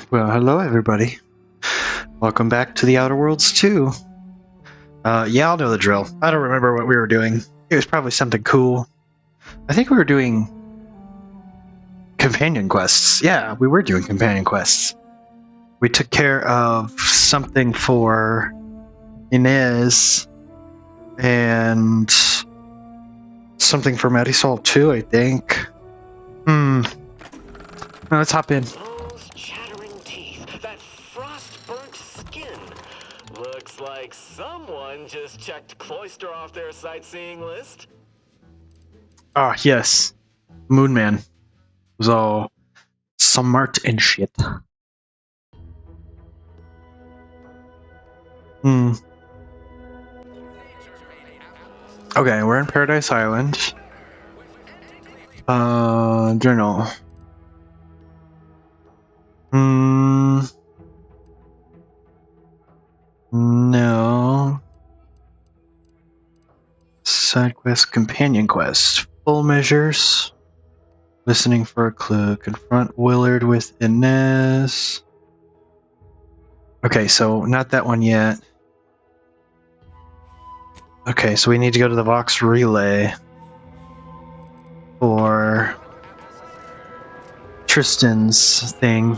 Well, hello everybody. Welcome back to the Outer Worlds 2. Yeah, I'll know the drill. I don't remember what we were doing. It was probably something cool. I think we were doing companion quests. Yeah, we were doing companion quests. We took care of something for Inez and something for Marisol too, I think. Now let's hop in. Those chattering teeth, that frost-burnt skin. Looks like someone just checked Cloister off their sightseeing list. Ah, yes. Moonman was all smart and shit. Okay, we're in Paradise Island. Journal. No. Side quest, companion quest. Full measures. Listening for a clue. Confront Willard with Inez. Okay, so not that one yet. Okay, so we need to go to the Vox Relay for Tristan's thing.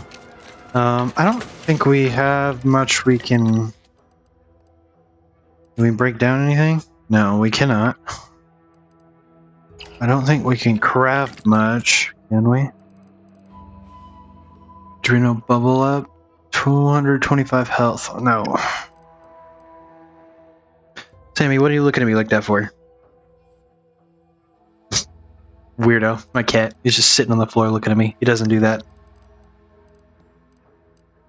I don't think we have much we can... Can we break down anything? No, we cannot. I don't think we can craft much, can we? Adrenal bubble up. 225 health. No. Sammy, what are you looking at me like that for? Weirdo. My cat. He's just sitting on the floor looking at me. He doesn't do that.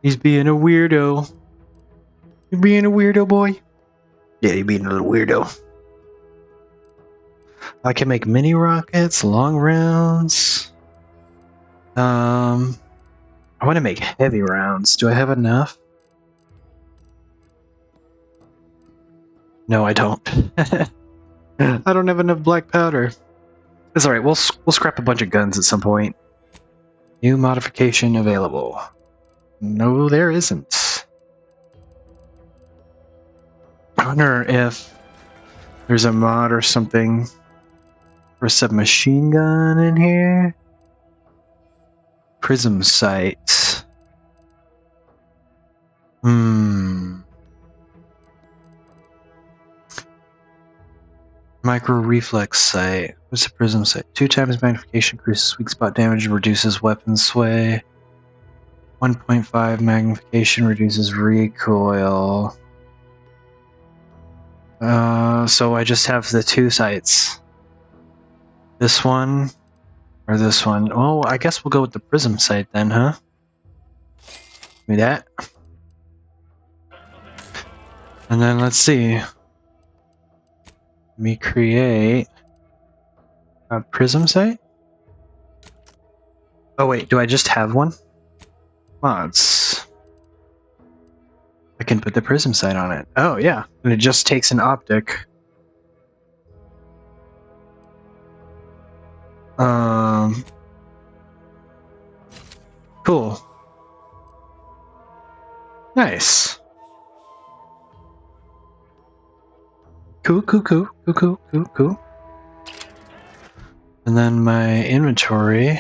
He's being a weirdo. You being a weirdo, boy? Yeah, you're being a little weirdo. I can make mini rockets, long rounds. I want to make heavy rounds. Do I have enough? No, I don't. I don't have enough black powder. It's alright, we'll scrap a bunch of guns at some point. New modification available. No, there isn't. I wonder if there's a mod or something for a submachine gun in here. Prism sight. Micro reflex sight. What's a prism sight? 2 times magnification increases weak spot damage, reduces weapon sway. 1.5 magnification reduces recoil. So I just have the 2 sights. This one or this one. Oh, I guess we'll go with the prism sight then, huh? Give me that. And then let's see. Let me create a prism sight. Oh wait, do I just have one? Mods. I can put the prism sight on it. Oh yeah, and it just takes an optic. Cool. Nice. Cool. And then my inventory.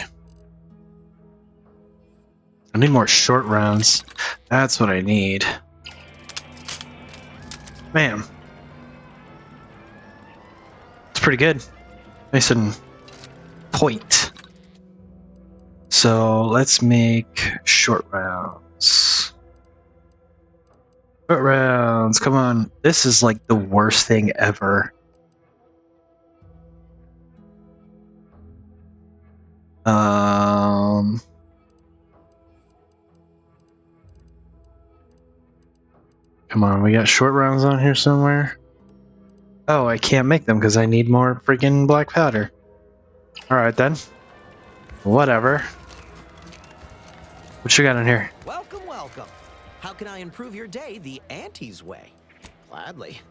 I need more short rounds. That's what I need. Man. It's pretty good. Nice and point. So let's make short rounds. Short rounds, come on. This is like the worst thing ever. Come on, we got short rounds on here somewhere. Oh, I can't make them because I need more freaking black powder. Alright then. Whatever. What you got in here? Welcome, welcome. How can I improve your day the Auntie's way? Gladly.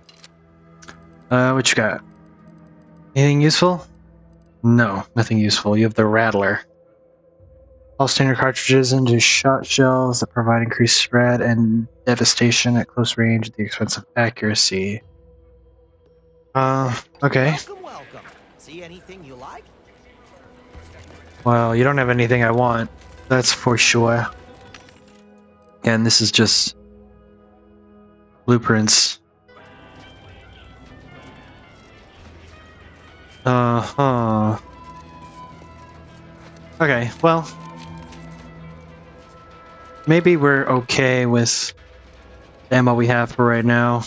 What you got? Anything useful? No, nothing useful. You have the Rattler. all standard cartridges into shot shells that provide increased spread and devastation at close range at the expense of accuracy. Okay. Welcome, welcome. See anything you like? Well, you don't have anything I want. That's for sure. And this is just blueprints. Uh-huh. Okay, well, maybe we're okay with the ammo we have for right now.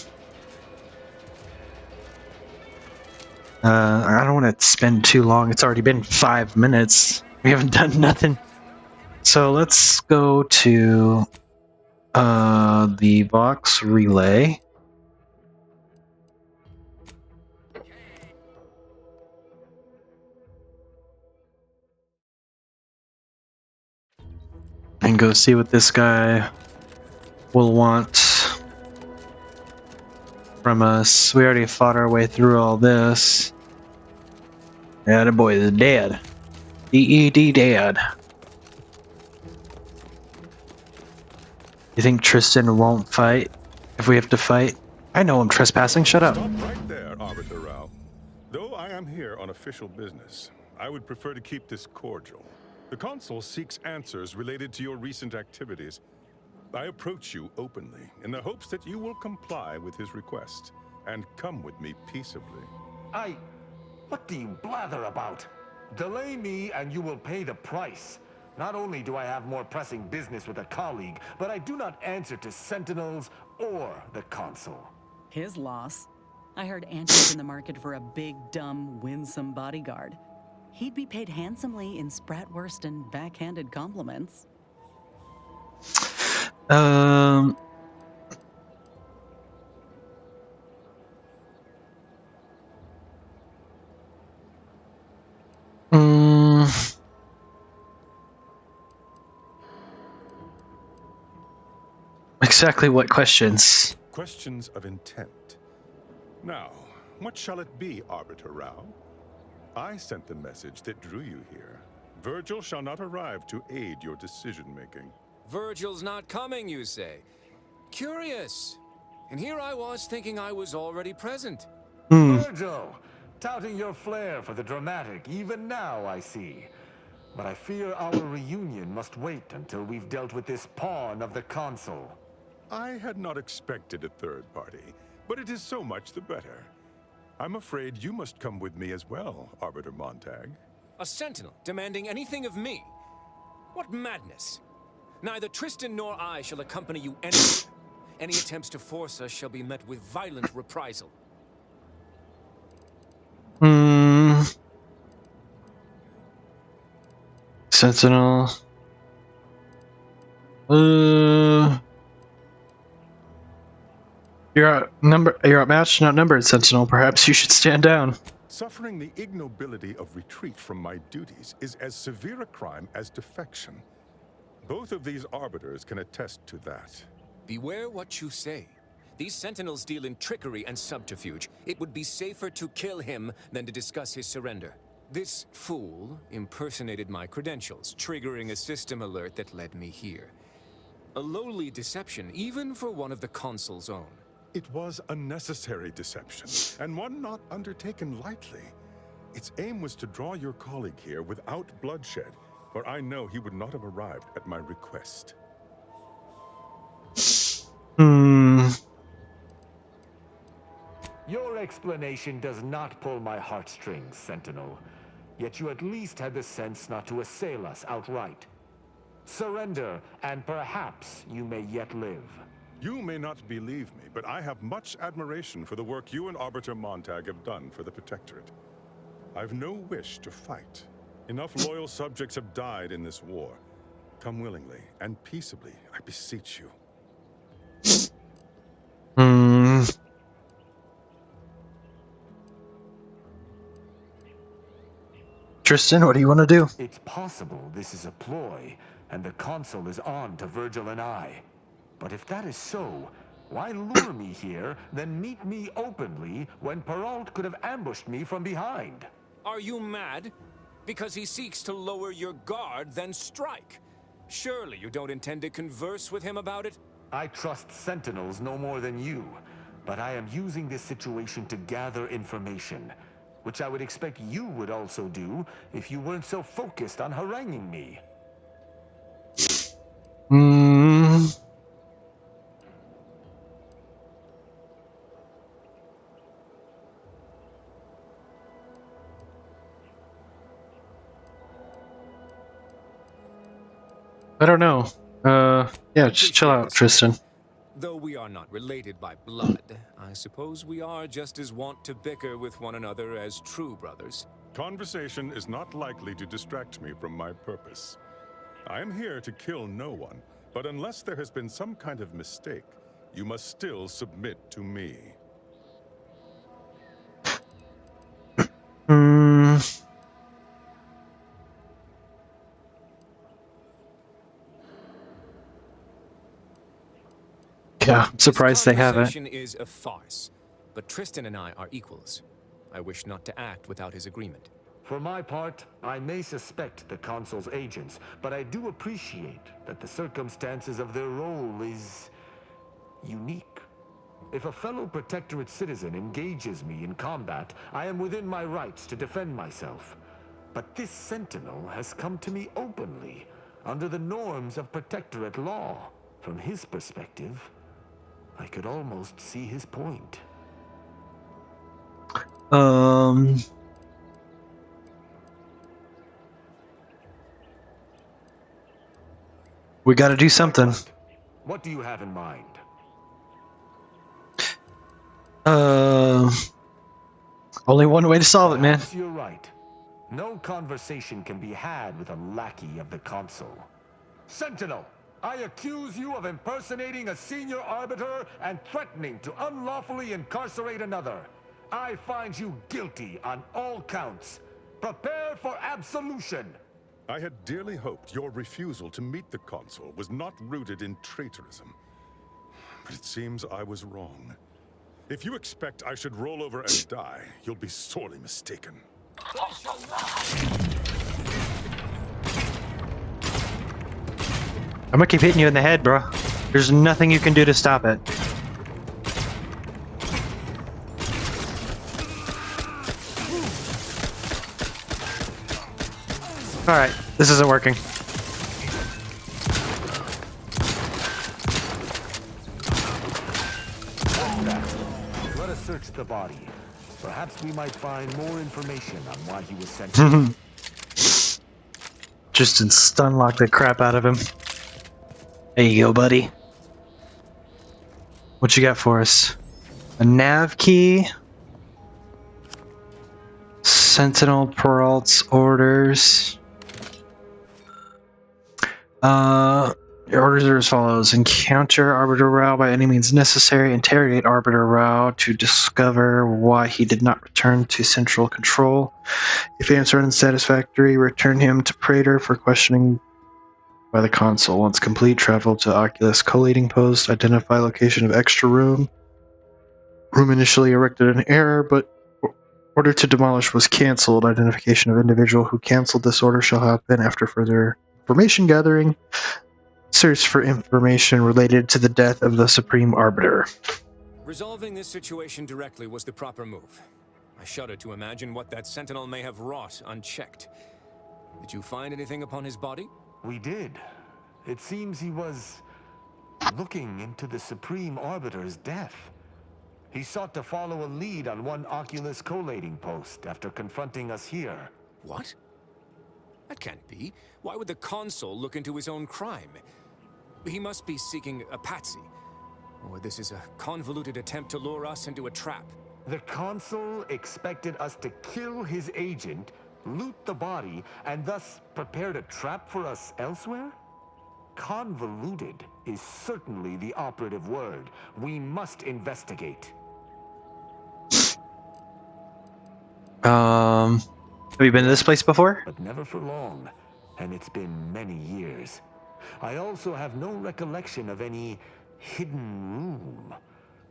I don't want to spend too long. It's already been 5 minutes. We haven't done nothing. So let's go to the box relay. And go see what this guy will want from us. We already fought our way through all this. Yeah, the boy is dead. DED dead. You think Tristan won't fight if we have to fight? I know I'm trespassing. Shut up. Stop right there, Arbiter Rao. Though I am here on official business, I would prefer to keep this cordial. The Consul seeks answers related to your recent activities. I approach you openly in the hopes that you will comply with his request and come with me peaceably. What do you blather about? Delay me and you will pay the price. Not only do I have more pressing business with a colleague, but I do not answer to Sentinels or the Consul. His loss. I heard Anti's in the market for a big, dumb, winsome bodyguard. He'd be paid handsomely in Spratwurst and backhanded compliments. Exactly what questions? Questions of intent. Now, what shall it be, Arbiter Rao? I sent the message that drew you here. Virgil shall not arrive to aid your decision-making. Virgil's not coming, you say? Curious. And here I was thinking I was already present. Virgil, touting your flair for the dramatic, even now I see. But I fear our reunion must wait until we've dealt with this pawn of the Consul. I had not expected a third party, but it is so much the better. I'm afraid you must come with me as well, Arbiter Montag. A sentinel demanding anything of me? What madness! Neither Tristan nor I shall accompany you anywhere. Any attempts to force us shall be met with violent reprisal. Sentinel. You're outmatched, not numbered, Sentinel. Perhaps you should stand down. Suffering the ignobility of retreat from my duties is as severe a crime as defection. Both of these arbiters can attest to that. Beware what you say. These sentinels deal in trickery and subterfuge. It would be safer to kill him than to discuss his surrender. This fool impersonated my credentials, triggering a system alert that led me here. A lowly deception, even for one of the Consul's own. It was a necessary deception, and one not undertaken lightly. Its aim was to draw your colleague here without bloodshed, for I know he would not have arrived at my request. Your explanation does not pull my heartstrings, Sentinel. Yet you at least had the sense not to assail us outright. Surrender, and perhaps you may yet live. You may not believe me, but I have much admiration for the work you and Arbiter Montag have done for the Protectorate. I've no wish to fight. Enough loyal subjects have died in this war. Come willingly and peaceably, I beseech you. Tristan, what do you want to do? It's possible this is a ploy, and the Consul is on to Virgil and I. But if that is so, why lure me here, then meet me openly when Perrault could have ambushed me from behind? Are you mad? Because he seeks to lower your guard, then strike. Surely you don't intend to converse with him about it? I trust Sentinels no more than you, but I am using this situation to gather information, which I would expect you would also do if you weren't so focused on haranguing me. Hmm. I don't know. Yeah, just chill out, Tristan. Though we are not related by blood, I suppose we are just as wont to bicker with one another as true brothers. Conversation is not likely to distract me from my purpose. I am here to kill no one, but unless there has been some kind of mistake, you must still submit to me. Hmm. Yeah, I'm surprised they haven't. This conversation is a farce, but Tristan and I are equals. I wish not to act without his agreement. For my part, I may suspect the Consul's agents, but I do appreciate that the circumstances of their role is unique. If a fellow Protectorate citizen engages me in combat, I am within my rights to defend myself. But this Sentinel has come to me openly, under the norms of Protectorate law. From his perspective, I could almost see his point. We gotta do something. What do you have in mind? Only one way to solve it, man. Perhaps you're right. No conversation can be had with a lackey of the Consul. Sentinel, I accuse you of impersonating a senior arbiter and threatening to unlawfully incarcerate another. I find you guilty on all counts. Prepare for absolution. I had dearly hoped your refusal to meet the Consul was not rooted in traitorism. But it seems I was wrong. If you expect I should roll over and die, you'll be sorely mistaken. I'm gonna keep hitting you in the head, bro. There's nothing you can do to stop it. Alright, this isn't working. Let us search the body. Perhaps we might find more information on why he was sent. Just stun lock the crap out of him. There you go, buddy. What you got for us? A nav key. Sentinel Peralt's orders. Your orders are as follows. Encounter Arbiter Rao by any means necessary. Interrogate Arbiter Rao to discover why he did not return to Central Control. If answer unsatisfactory, return him to Praetor for questioning by the Consul. Once complete, travel to Oculus Collating Post. Identify location of extra room. Room initially erected in error, but order to demolish was cancelled. Identification of individual who cancelled this order shall happen after further information gathering. Search for information related to the death of the Supreme Arbiter. Resolving this situation directly was the proper move. I shudder to imagine what that Sentinel may have wrought unchecked. Did you find anything upon his body? We did. It seems he was looking into the Supreme Arbiter's death. He sought to follow a lead on one Oculus collating post after confronting us here. What? That can't be. Why would the Consul look into his own crime? He must be seeking a patsy. Or this is a convoluted attempt to lure us into a trap. The Consul expected us to kill his agent, loot the body, and thus prepared a trap for us elsewhere? Convoluted is certainly the operative word. We must investigate. Have you been to this place before? But never for long, and it's been many years. I also have no recollection of any hidden room,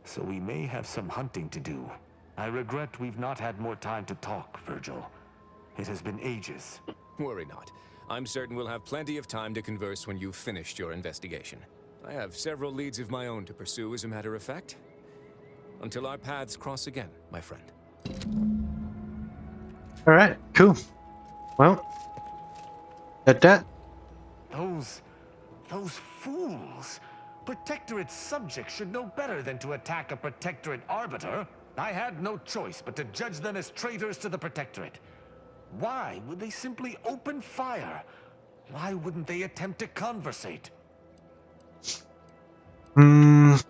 so we may have some hunting to do. I regret we've not had more time to talk, Virgil. It has been ages. Worry not. I'm certain we'll have plenty of time to converse when you've finished your investigation. I have several leads of my own to pursue, as a matter of fact. Until our paths cross again, my friend. All right, cool. Well, that. Those fools! Protectorate subjects should know better than to attack a Protectorate arbiter. I had no choice but to judge them as traitors to the Protectorate. Why would they simply open fire? Why wouldn't they attempt to conversate? Maybe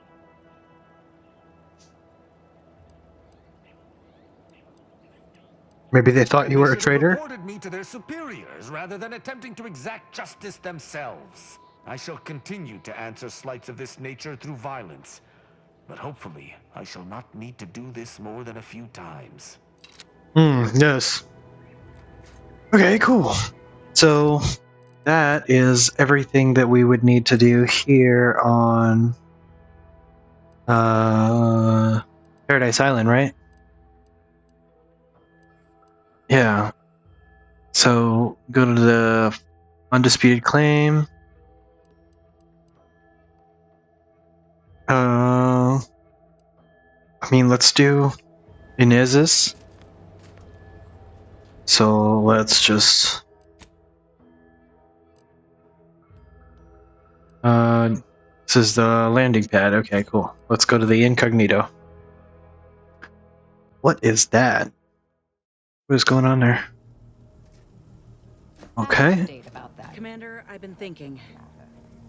they thought you were a They should have traitor. reported me to their superiors rather than attempting to exact justice themselves. I shall continue to answer slights of this nature through violence. But hopefully, I shall not need to do this more than a few times. Yes. Okay, cool. So that is everything that we would need to do here on Paradise Island, right? Yeah. So go to the undisputed claim. I mean, let's do Inez's. So let's just this is the landing pad. Okay, cool. Let's go to the incognito. What is that? What is going on there? Okay. Update about that. Commander, I've been thinking.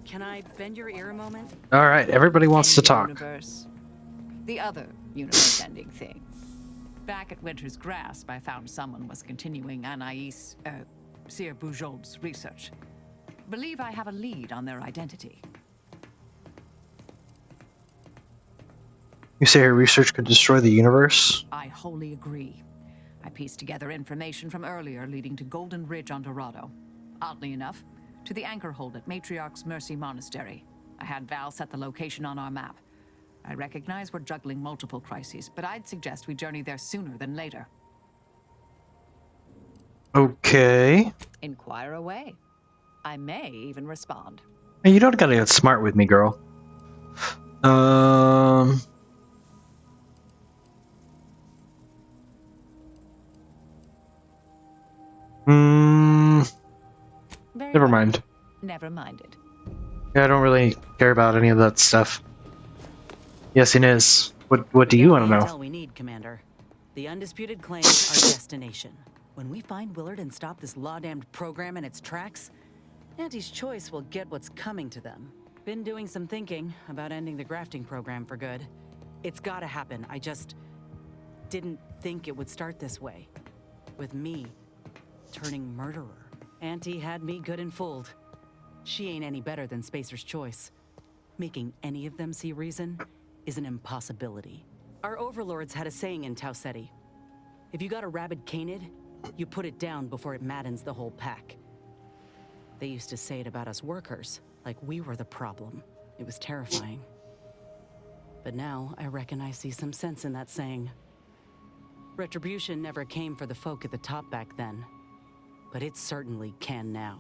Can I bend your ear a moment? All right. Everybody wants to Ending talk. Universe. The other universe-ending thing. Back at Winter's Grasp, I found someone was continuing Anais, Sir Bujold's research. Believe I have a lead on their identity. You say her research could destroy the universe? I wholly agree. I pieced together information from earlier leading to Golden Ridge on Dorado. Oddly enough, to the anchor hold at Matriarch's Mercy Monastery. I had Val set the location on our map. I recognize we're juggling multiple crises, but I'd suggest we journey there sooner than later. Okay. Inquire away. I may even respond. Hey, you don't gotta get smart with me, girl. Very Never well. mind. Never minded. Yeah, I don't really care about any of that stuff. Yes, Inez. What do you want to The know? intel we need, Commander. The undisputed claims our destination. When we find Willard and stop this law-damned program in its tracks, Auntie's Choice will get what's coming to them. Been doing some thinking about ending the grafting program for good. It's gotta happen. I just didn't think it would start this way. With me turning murderer. Auntie had me good and fooled. She ain't any better than Spacer's Choice. Making any of them see reason is an impossibility. Our overlords had a saying in Tau Ceti. If you got a rabid canid, you put it down before it maddens the whole pack. They used to say it about us workers, like we were the problem. It was terrifying. But now I reckon I see some sense in that saying. Retribution never came for the folk at the top back then, but it certainly can now.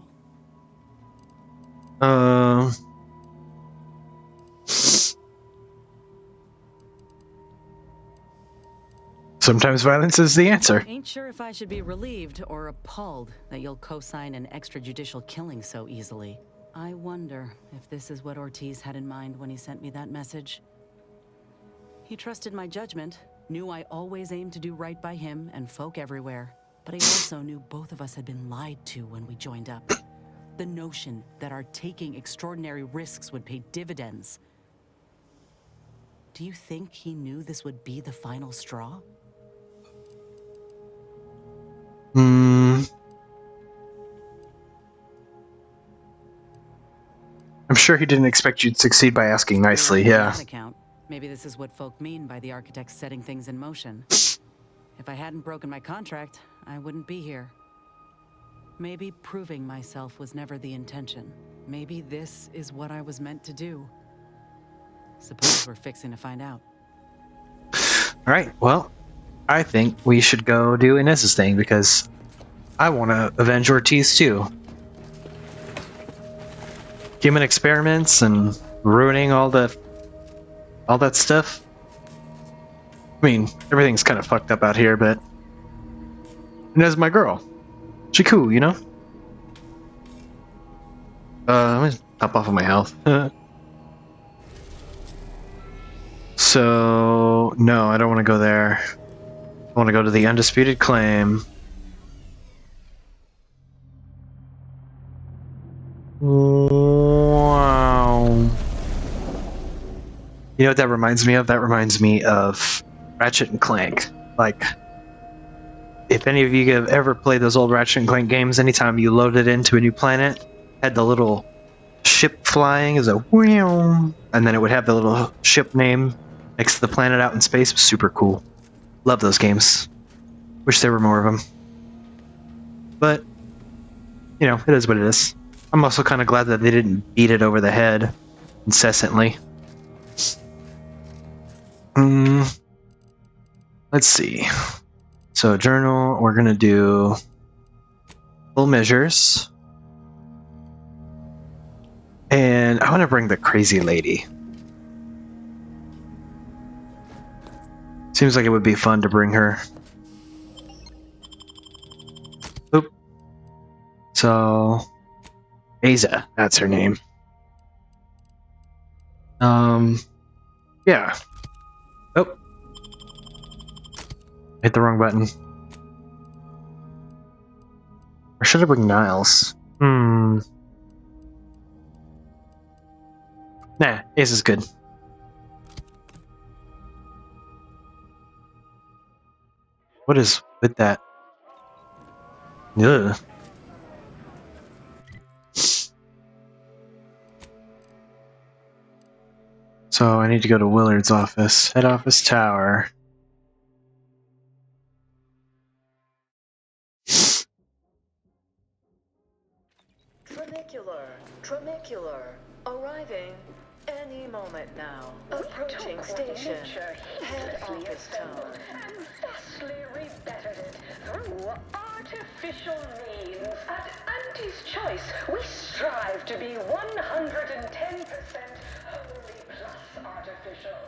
Sometimes violence is the answer. Ain't sure if I should be relieved or appalled that you'll co-sign an extrajudicial killing so easily. I wonder if this is what Ortiz had in mind when he sent me that message. He trusted my judgment, knew I always aimed to do right by him and folk everywhere. But he also knew both of us had been lied to when we joined up. The notion that our taking extraordinary risks would pay dividends. Do you think he knew this would be the final straw? I'm sure he didn't expect you'd succeed by asking nicely, On yeah. that account, maybe this is what folk mean by the architects setting things in motion. If I hadn't broken my contract, I wouldn't be here. Maybe proving myself was never the intention. Maybe this is what I was meant to do. Suppose we're fixing to find out. Alright, well, I think we should go do Inez's thing because I want to avenge Ortiz too. Human experiments and ruining all that stuff. I mean, everything's kind of fucked up out here, but Inez, my girl, she cool, you know. Let me top off of my health. So no, I don't want to go there. I want to go to the undisputed claim. Wow. You know what that reminds me of? That reminds me of Ratchet and Clank. Like, if any of you have ever played those old Ratchet and Clank games, anytime you loaded into a new planet, had the little ship flying as a whew, and then it would have the little ship name next to the planet out in space. It was super cool. Love those games. Wish there were more of them. But, you know, it is what it is. I'm also kind of glad that they didn't beat it over the head incessantly. Let's see. So journal, we're gonna do full measures. And I want to bring the crazy lady. Seems like it would be fun to bring her. Oop. So Aza, that's her name. Yeah. Oh. Hit the wrong button. Or should I bring Niles? Nah, Ace is good. What is with that? Ugh. So I need to go to Willard's office. Head office tower. Tramicular. Arriving any moment now. Approaching station. Head office tower. And vastly rebettered it through artificial means. At Auntie's Choice, we strive to be 110% wholly plus artificial.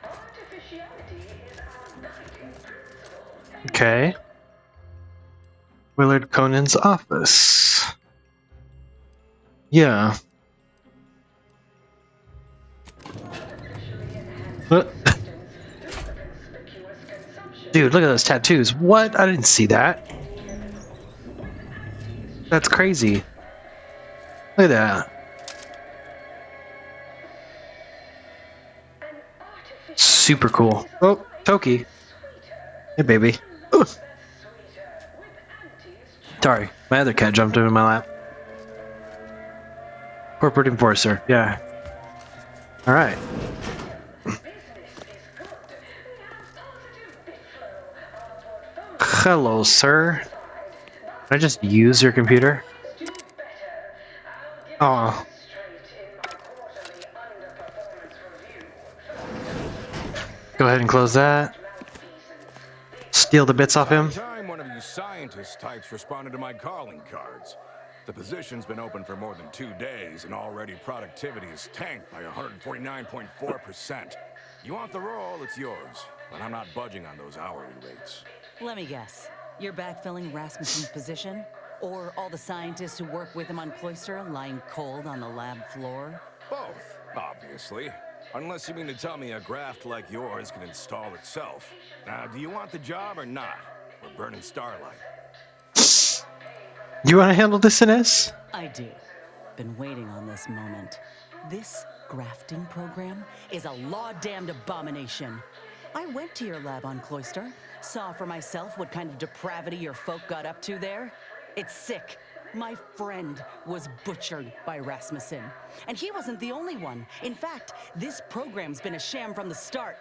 Artificiality is our guiding principle. Okay. Willard Conan's office. Yeah. Dude, look at those tattoos. What? I didn't see that. That's crazy. Look at that. Super cool. Oh, Toki. Hey, baby. Ooh. Sorry, my other cat jumped into my lap. Corporate enforcer, yeah. Alright. Hello, sir. Can I just use your computer? Oh. Go ahead and close that. Steal the bits off him. Time one of you scientist types responded to my calling cards. The position's been open for more than 2 days, and already productivity is tanked by 149.4%. You want the role, it's yours, but I'm not budging on those hourly rates. Let me guess. You're backfilling Rasmussen's position? Or all the scientists who work with him on Cloister lying cold on the lab floor? Both, obviously. Unless you mean to tell me a graft like yours can install itself. Now, do you want the job or not? We're burning starlight. You want to handle this, Inez? I do. Been waiting on this moment. This grafting program is a law-damned abomination. I went to your lab on Cloister, saw for myself what kind of depravity your folk got up to there. It's sick. My friend was butchered by Rasmussen. And he wasn't the only one. In fact, this program's been a sham from the start.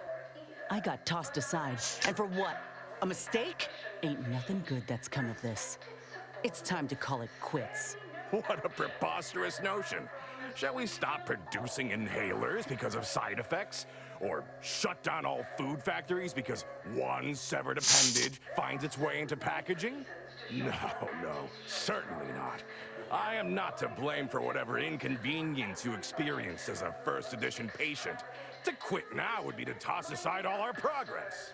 I got tossed aside. And for what? A mistake? Ain't nothing good that's come of this. It's time to call it quits. What a preposterous notion. Shall we stop producing inhalers because of side effects? Or shut down all food factories because one severed appendage finds its way into packaging? No, certainly not. I am not to blame for whatever inconvenience you experienced as a first edition patient. To quit now would be to toss aside all our progress.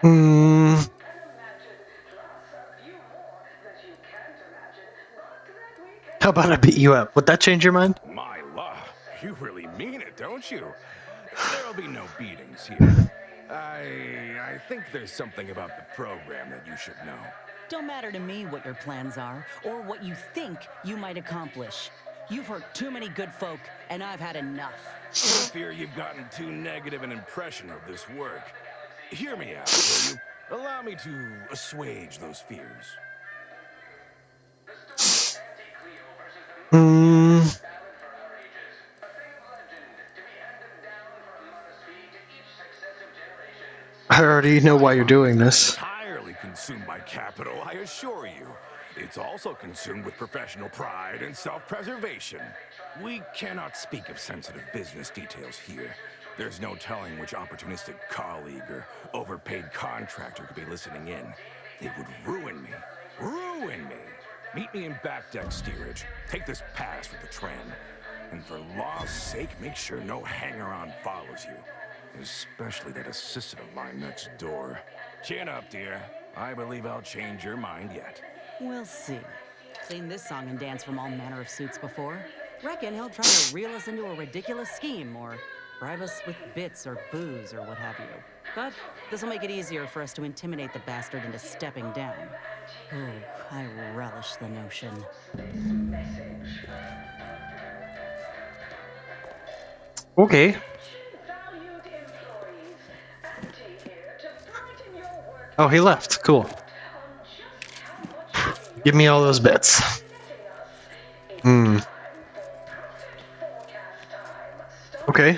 Hmm. How about I beat you up? Would that change your mind? My law, you really mean it, don't you? There'll be no beatings here. I think there's something about the program that you should know. Don't matter to me what your plans are, or what you think you might accomplish. You've hurt too many good folk, and I've had enough. I fear you've gotten too negative an impression of this work. Hear me out, will you? Allow me to assuage those fears. I already know why you're doing this. Entirely consumed by capital, I assure you. It's also consumed with professional pride and self-preservation. We cannot speak of sensitive business details here. There's no telling which opportunistic colleague or overpaid contractor could be listening in. They would ruin me. Ruin me! Meet me in back deck steerage. Take this pass with the trend. And for law's sake, make sure no hanger-on follows you. Especially that assistant of mine next door. Chin up, dear. I believe I'll change your mind yet. We'll see. Seen this song and dance from all manner of suits before. Reckon he'll try to reel us into a ridiculous scheme, or bribe us with bits or booze or what have you. But this'll make it easier for us to intimidate the bastard into stepping down. Oh, I relish the notion. Okay. Oh, he left. Cool. Give me all those bits. Okay.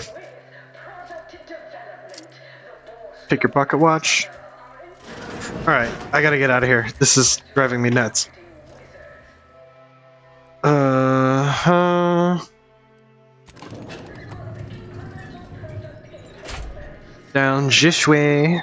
Take your pocket watch. Alright, I gotta get out of here. This is driving me nuts. Down this way.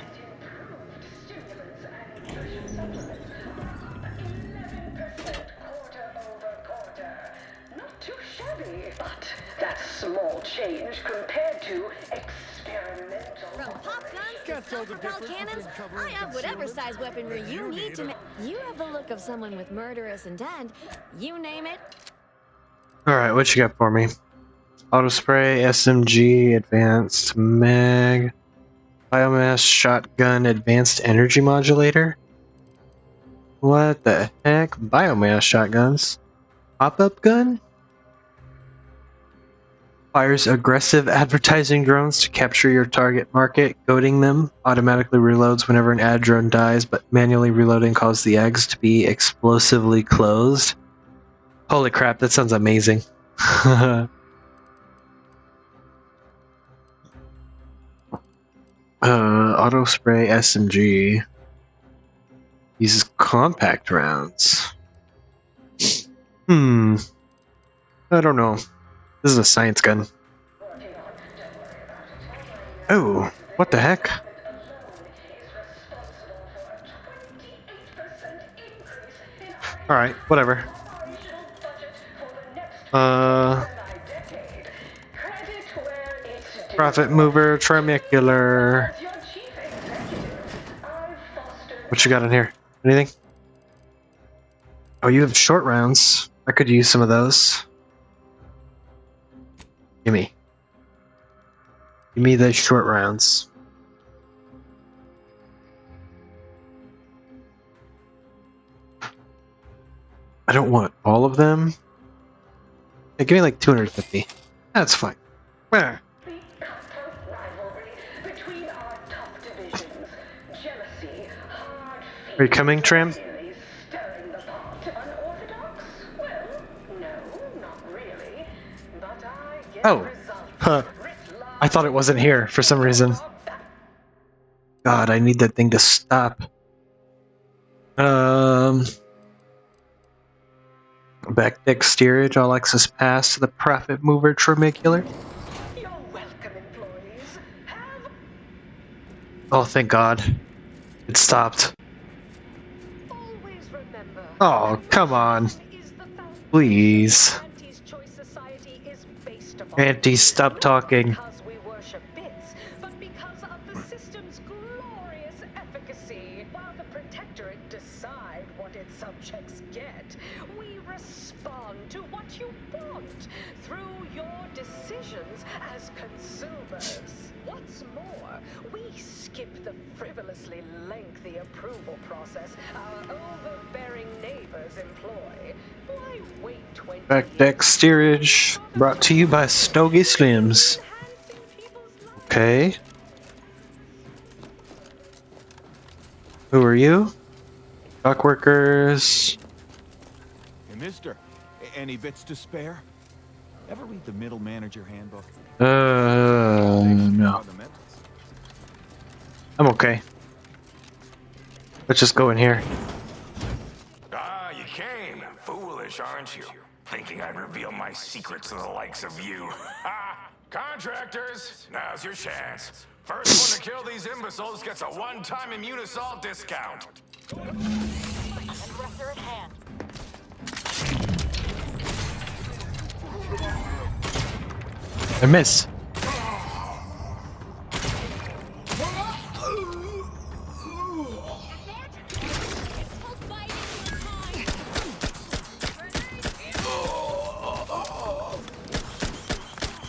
Not too shabby, but that's small change compared to experimental. From pop guns to self-propelled cannons, I have whatever size weaponry you need to make. You have the look of someone with murderous intent. You name it. Alright, what you got for me? Auto spray, SMG, advanced mag, biomass shotgun, advanced energy modulator? What the heck? Biomass shotguns? Pop-up gun? Fires aggressive advertising drones to capture your target market, goading them. Automatically reloads whenever an ad drone dies, but manually reloading causes the eggs to be explosively closed. Holy crap, that sounds amazing. Auto spray SMG. Uses compact rounds. I don't know. This is a science gun. Oh, what the heck? Alright, whatever. Profit mover, tramicular. What you got in here? Anything? Oh, you have short rounds. I could use some of those. Gimme. Give me the short rounds. I don't want all of them. Hey, give me like 250. That's fine. Where? Are you coming, Tram? Oh. Huh. I thought it wasn't here for some reason. God, I need that thing to stop. Back deck steerage, all access pass to the profit mover tramicular. Oh, thank God. It stopped. Always remember. Oh, come on. Please. Auntie's Choice Society is based upon Auntie, stop talking. because we worship bits, but because of the system's glorious efficacy. While the Protectorate decide what its subjects get, we respond to what you want through your decisions as consumers. What's more, we skip the frivolously lengthy approval process our overbearing neighbors employ. Why wait 20 Back deck steerage brought to you by Stogie Slims. Okay. Who are you? Dock workers. Hey, mister, any bits to spare? Ever read the Middle Manager Handbook? No. I'm okay. Let's just go in here. Ah, you came. Foolish, aren't you? Thinking I'd reveal my secrets to the likes of you. Ha! Contractors, now's your chance. First one to kill these imbeciles gets a one-time immune assault discount. Aggressor at hand. I miss.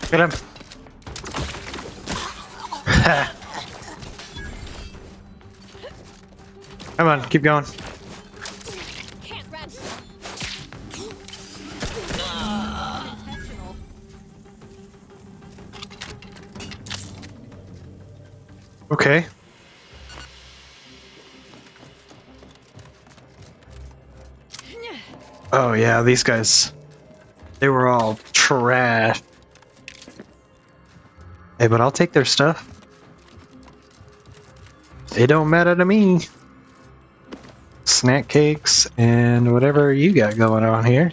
Get him. Come on, keep going. Can't run. Okay. Oh yeah, these guys. They were all trash. Hey, but I'll take their stuff. It don't matter to me. Snack cakes and whatever you got going on here.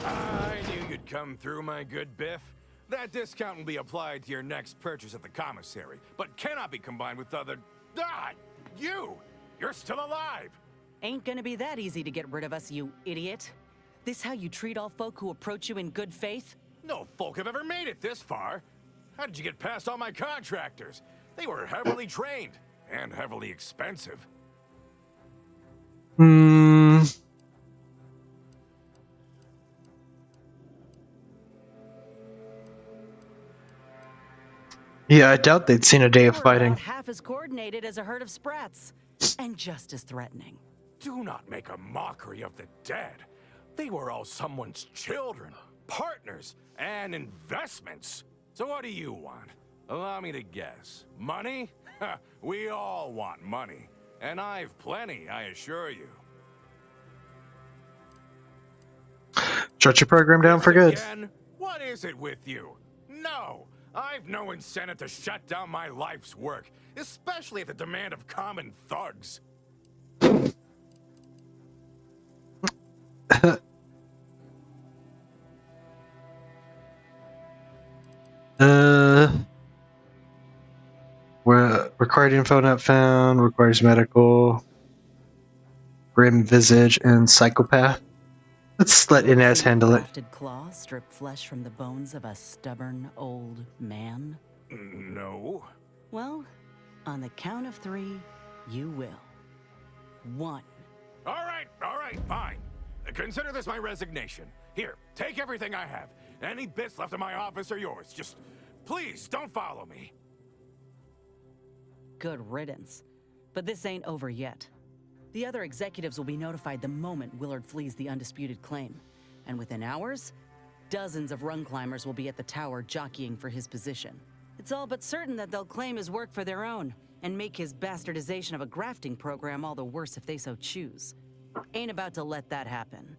I knew you'd come through, my good Biff. That discount will be applied to your next purchase at the commissary, but cannot be combined with other... Ah! You! You're still alive! Ain't gonna be that easy to get rid of us, you idiot. This how you treat all folk who approach you in good faith? No folk have ever made it this far. How did you get past all my contractors? They were heavily trained and heavily expensive. Yeah, I doubt they'd seen a day of We're fighting. about half as coordinated as a herd of sprats. And just as threatening. Do not make a mockery of the dead. They were all someone's children, partners, and investments. So what do you want? Allow me to guess. Money? We all want money. And I've plenty, I assure you. Shut your program down for good. Again? What is it with you? No, I've no incentive to shut down my life's work, especially at the demand of common thugs. Required info not found, requires medical, grim visage, and psychopath. Let's let Inez handle it. Crafted claw strip flesh from the bones of a stubborn old man? No. Well, on the count of 3, you will. 1. All right, fine. Consider this my resignation. Here, take everything I have. Any bits left in my office are yours. Just, please, don't follow me. Good riddance. But this ain't over yet. The other executives will be notified the moment Willard flees the undisputed claim. And within hours, dozens of rung climbers will be at the tower jockeying for his position. It's all but certain that they'll claim his work for their own, and make his bastardization of a grafting program all the worse if they so choose. Ain't about to let that happen.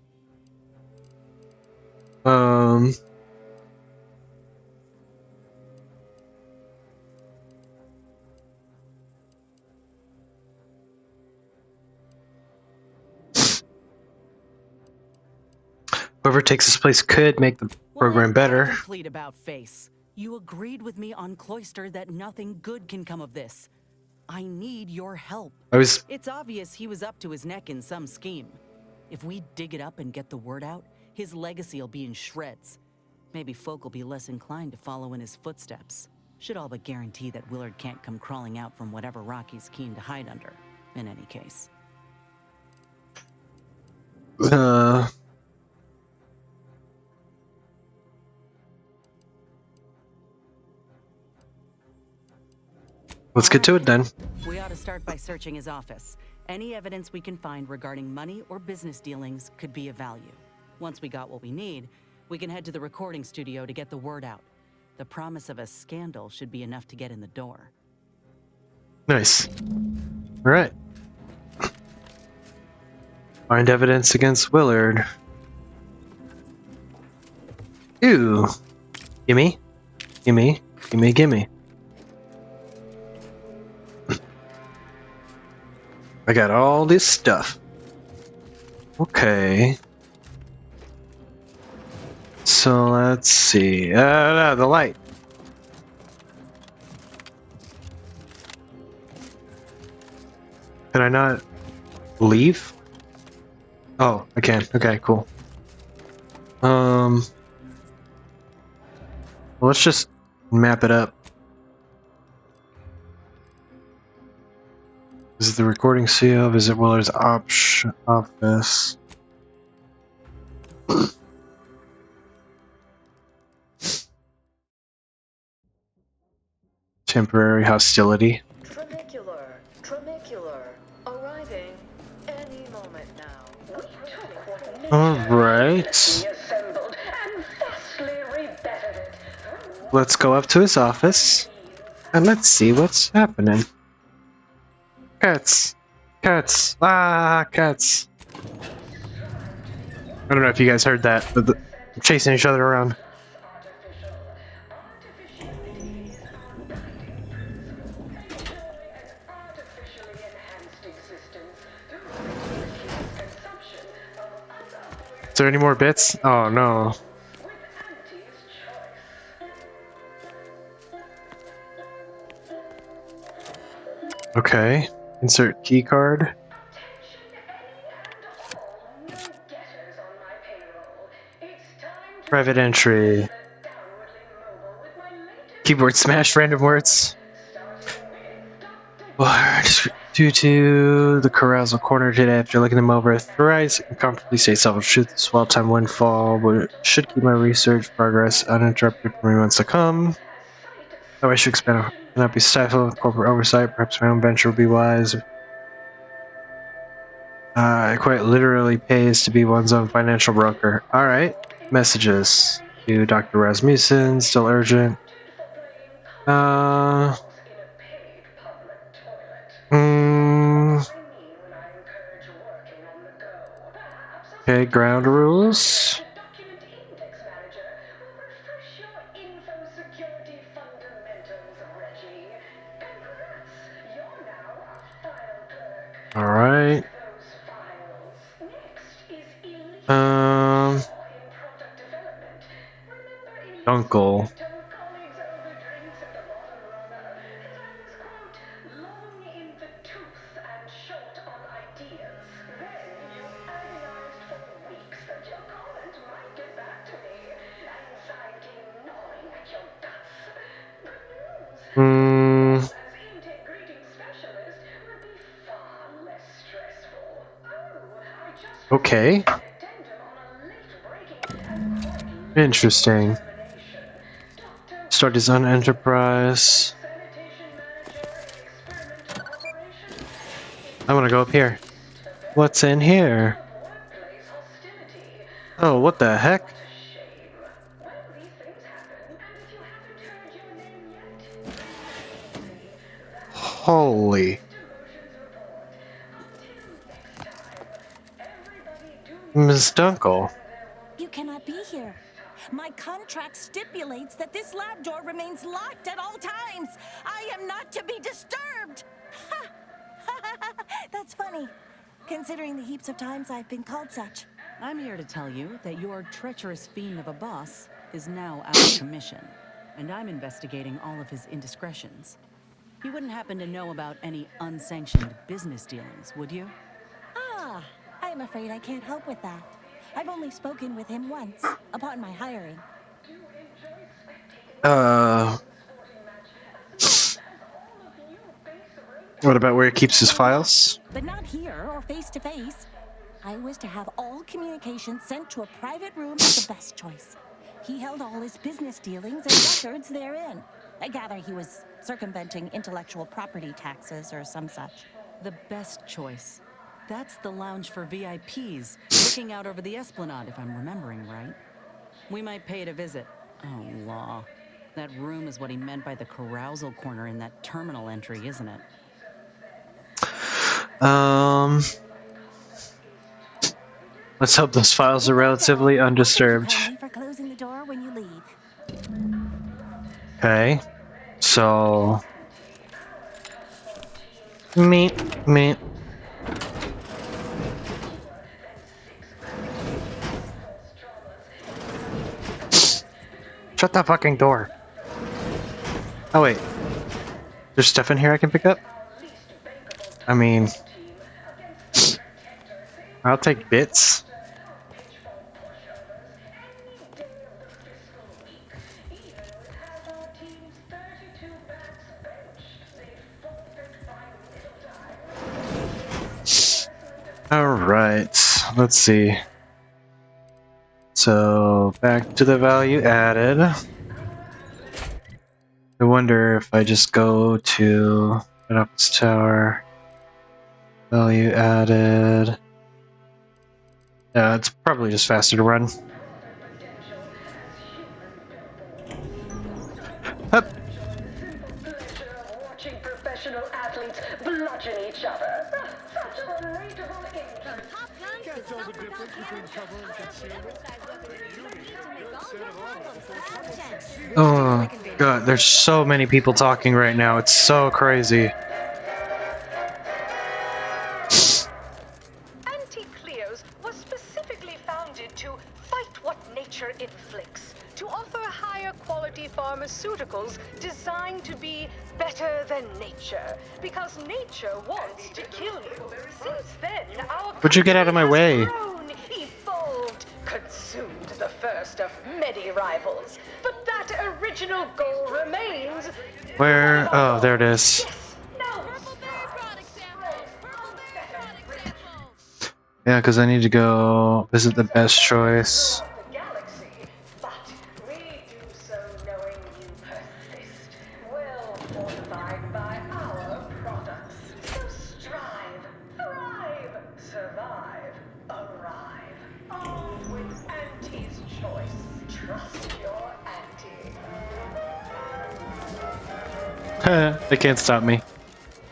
Whoever takes his place could make the program better. Plead about face. You agreed with me on Cloister that nothing good can come of this. I need your help. It's obvious he was up to his neck in some scheme. If we dig it up and get the word out, his legacy will be in shreds. Maybe folk will be less inclined to follow in his footsteps. Should all but guarantee that Willard can't come crawling out from whatever rock he's keen to hide under, in any case. Let's get to it then. We ought to start by searching his office. Any evidence we can find regarding money or business dealings could be of value. Once we got what we need, we can head to the recording studio to get the word out. The promise of a scandal should be enough to get in the door. Nice. All right. Find evidence against Willard. Ew. Gimme. Gimme. Gimme. Gimme. I got all this stuff. Okay. So let's see. No, the light. Can I not leave? Oh, I can. Okay, cool. Well, let's just map it up. Visit the recording studio. Visit Willard's office. Temporary hostility. Tramicular, arriving any moment now. Alright. Let's go up to his office and let's see what's happening. Cats. Cats. Ah, cats. I don't know if you guys heard that, but they're chasing each other around. Is there any more bits? Oh no. Okay. Insert key card. Private entry. Keyboard smash random words. Due to the carousal corner today, after looking them over thrice, I can comfortably say self-truth. This well-timed windfall should keep my research progress uninterrupted for many months to come. Though I should expand, cannot be stifled with corporate oversight. Perhaps my own venture will be wise. It quite literally pays to be one's own financial broker. Alright. Messages. To Dr. Rasmussen, still urgent. Okay, ground rules. Alright. Uncle. Okay. Interesting. Start his own enterprise. I want to go up here. What's in here? Oh, what the heck? Holy. Ms. Dunkel. You cannot be here. My contract stipulates that this lab door remains locked at all times. I am not to be disturbed. Ha! That's funny, considering the heaps of times I've been called such. I'm here to tell you that your treacherous fiend of a boss is now out of commission. and I'm investigating all of his indiscretions. You wouldn't happen to know about any unsanctioned business dealings, would you? Ah, I'm afraid I can't help with that. I've only spoken with him once, upon my hiring. What about where he keeps his files? But not here or face to face. I was to have all communications sent to a private room at the Best Choice. He held all his business dealings and records therein. I gather he was circumventing intellectual property taxes or some such. The Best Choice. That's the lounge for VIPs, looking out over the Esplanade, if I'm remembering right. We might pay it a visit. Oh, law. That room is what he meant by the carousal corner in that terminal entry, isn't it? Let's hope those files are relatively undisturbed. For closing the door when you leave. Okay, so meet. Shut that fucking door. Oh wait, there's stuff in here I can pick up? I mean, I'll take bits. Alright, let's see. So, back to the value added. I wonder if I just go to an office tower. Value added. Yeah, it's probably just faster to run. Up. Watching professional athletes bludgeon each other. Such a relatable intern. Can't tell the difference between cover and concealment. Oh god, there's so many people talking right now. It's so crazy. Anti-Cleos was specifically founded to fight what nature inflicts, to offer higher quality pharmaceuticals designed to be better than nature, because nature wants to kill you. Since then, our Would you get out of my way? grown, evolved, consumed the first of many rivals. But that original goal remains. Where? Oh, there it is. Yeah, because I need to go visit the Best Choice. They can't stop me.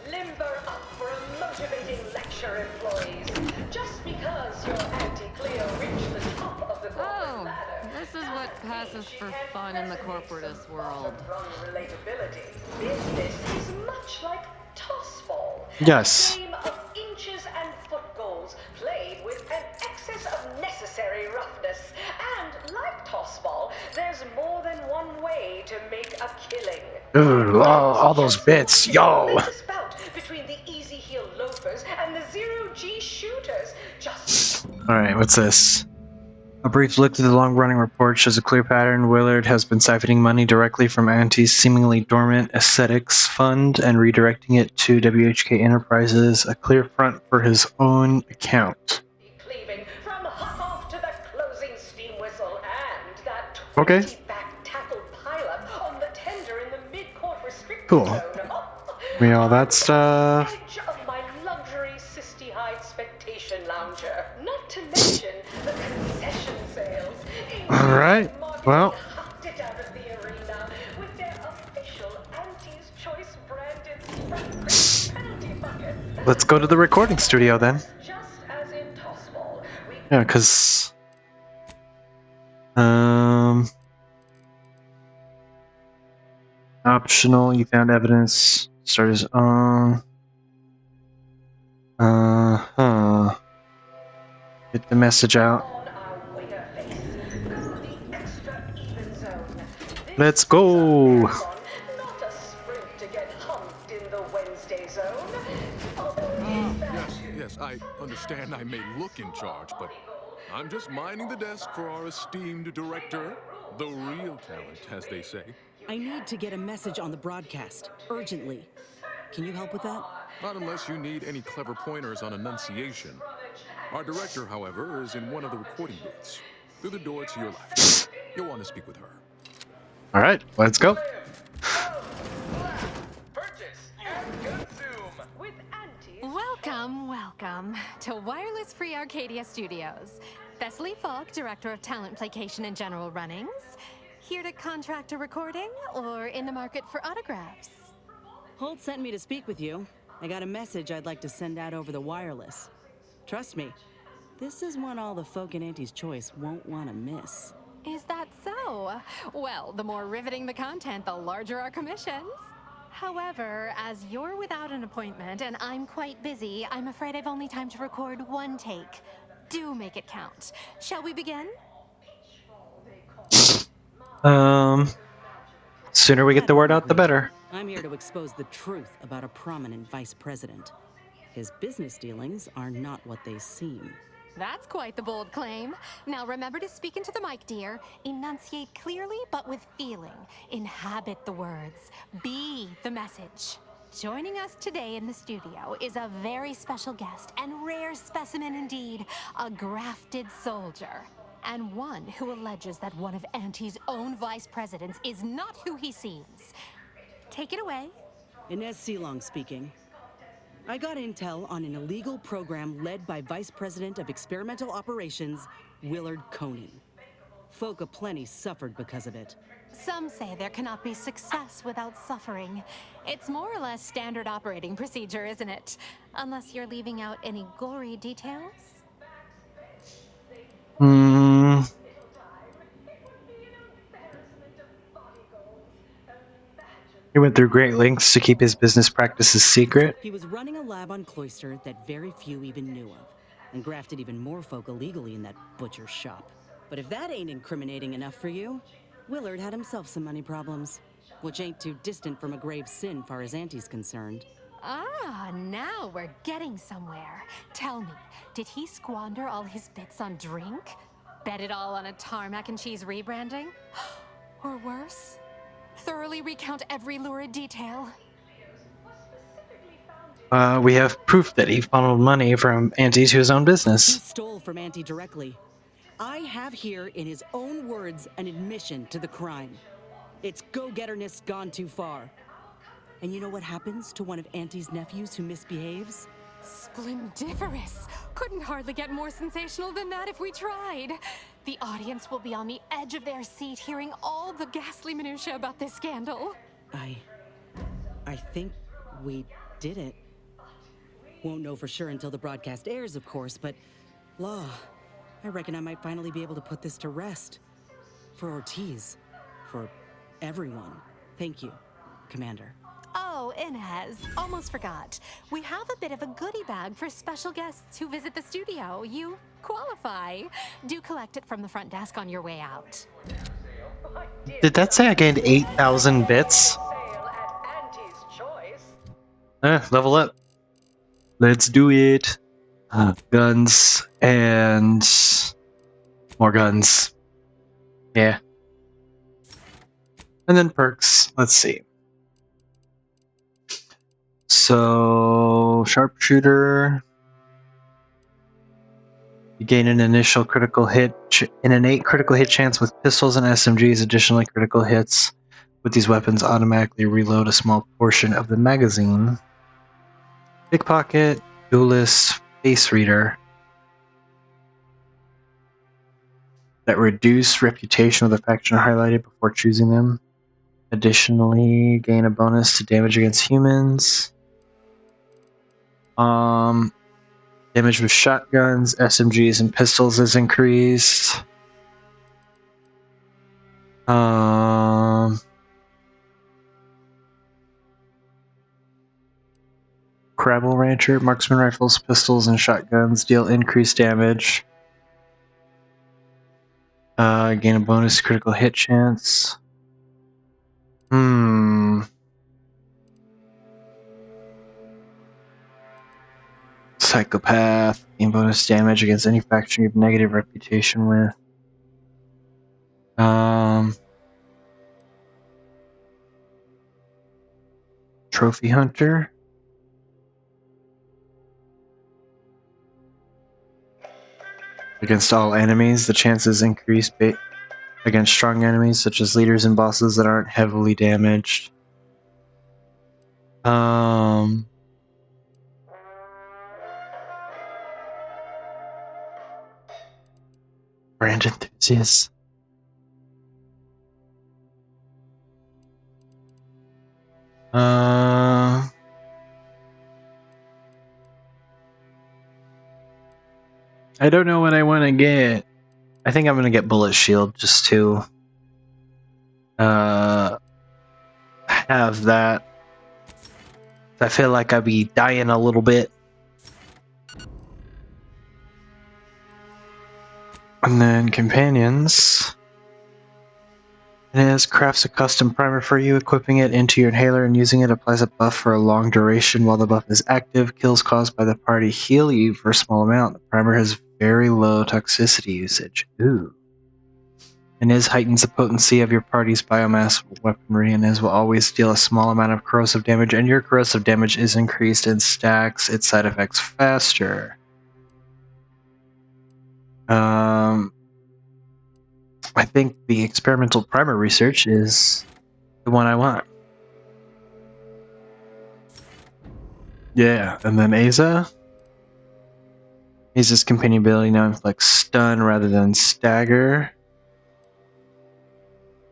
Limber up for a motivating lecture, employees. Just because your anti-Cleo reached the top of the corporate ladder. This is what passes for fun in the corporatist world. Relatability. Business is much like toss ball. Yes. A game of inches and foot goals played with an excess of necessary roughness. And like toss ball, there's more than one way to make a killing. Ooh, all those bits, yo! Between the easy heel loafers and the zero-G shooters, just Alright, what's this? A brief look through the long-running report shows a clear pattern. Willard has been siphoning money directly from Auntie's seemingly dormant aesthetics fund and redirecting it to WHK Enterprises, a clear front for his own account. cleaving from hop-off to the closing steam whistle and that Okay. 20-back tackle pileup on the tender in the mid-court restricted Cool. zone. We all that stuff. Edge of my luxury Sisty-Hide Spectation Lounger. Not to mention the concession sales. Alright, well. Hopped it out of the arena with their official Auntie's Choice branded Sprite penalty bucket. Let's go to the recording studio then. Just as in Tossball, we Yeah, because... Optional, you found evidence. Start his own. Get the message out. on our winner face. Go the extra even zone. Let's go. Not a sprint to get humped in the Wednesday zone. Yes, I understand I may look in charge, but I'm just minding the desk for our esteemed director. The real talent, as they say. I need to get a message on the broadcast, urgently. Can you help with that? Not unless you need any clever pointers on enunciation. Our director, however, is in one of the recording booths. Through the door to your left. You'll want to speak with her. All right, let's go. Welcome to Wireless Free Arcadia Studios. Thessaly Falk, Director of Talent Placation and General Runnings. Here to contract a recording or in the market for autographs? Holt sent me to speak with you. I got a message I'd like to send out over the wireless. Trust me, this is one all the folk in Auntie's Choice won't want to miss. Is that so? Well, the more riveting the content, the larger our commissions. However, as you're without an appointment and I'm quite busy, I'm afraid I've only time to record one take. Do make it count. Shall we begin? Sooner we get the word out, the better. I'm here to expose the truth about a prominent vice president. His business dealings are not what they seem. That's quite the bold claim. Now remember to speak into the mic, dear. Enunciate clearly, but with feeling. Inhabit the words. Be the message. Joining us today in the studio is a very special guest and rare specimen indeed, a grafted soldier. And one who alleges that one of Auntie's own vice presidents is not who he seems. Take it away. Inez Sealong speaking. I got intel on an illegal program led by Vice President of Experimental Operations, Willard Conan. Folk aplenty suffered because of it. Some say there cannot be success without suffering. It's more or less standard operating procedure, isn't it? Unless you're leaving out any gory details? He went through great lengths to keep his business practices secret. He was running a lab on Cloister that very few even knew of, and grafted even more folk illegally in that butcher shop. But if that ain't incriminating enough for you, Willard had himself some money problems, which ain't too distant from a grave sin far as Auntie's concerned. Ah, now we're getting somewhere. Tell me, did he squander all his bits on drink? Bet it all on a tarmac and cheese rebranding? Or worse? Thoroughly recount every lurid detail. We have proof that he funneled money from Auntie to his own He business. stole from Auntie directly. I have here, in his own words, an admission to the crime. It's go-getterness gone too far. And you know what happens to one of Auntie's nephews who misbehaves? Splendiferous! Couldn't hardly get more sensational than that if we tried. The audience will be on the edge of their seat hearing all the ghastly minutiae about this scandal. I think we did it. Won't know for sure until the broadcast airs, of course, but law, I reckon I might finally be able to put this to rest. For Ortiz. For everyone. Thank you, Commander. Oh, Inez, almost forgot. We have a bit of a goodie bag for special guests who visit the studio. You qualify. Do collect it from the front desk on your way out. Did that say I gained 8,000 bits? Level up. Let's do it. Guns and more guns. Yeah. And then perks. Let's see. So, sharpshooter. You gain an initial critical hit, an innate critical hit chance with pistols and SMGs. Additionally, critical hits with these weapons automatically reload a small portion of the magazine. Pickpocket, duelist, face reader. That reduce reputation of the faction highlighted before choosing them. Additionally, gain a bonus to damage against humans. Damage with shotguns, SMGs, and pistols is increased. Crabble Rancher, marksman rifles, pistols, and shotguns deal increased damage. Gain a bonus critical hit chance. Psychopath. Gain bonus damage against any faction you have negative reputation with. Trophy hunter. Against all enemies, the chances increase against strong enemies such as leaders and bosses that aren't heavily damaged. Brand enthusiast. I don't know what I want to get. I think I'm gonna get bullet shield just to have that. I feel like I'd be dying a little bit. And then companions. Inez crafts a custom primer for you. Equipping it into your inhaler and using it applies a buff for a long duration while the buff is active. Kills caused by the party heal you for a small amount. The primer has very low toxicity usage. Ooh. Inez heightens the potency of your party's biomass weaponry. Inez will always deal a small amount of corrosive damage, and your corrosive damage is increased and stacks its side effects faster. I think the experimental primer research is the one I want. Yeah, and then Aza. Aza's companion ability now inflicts stun rather than stagger.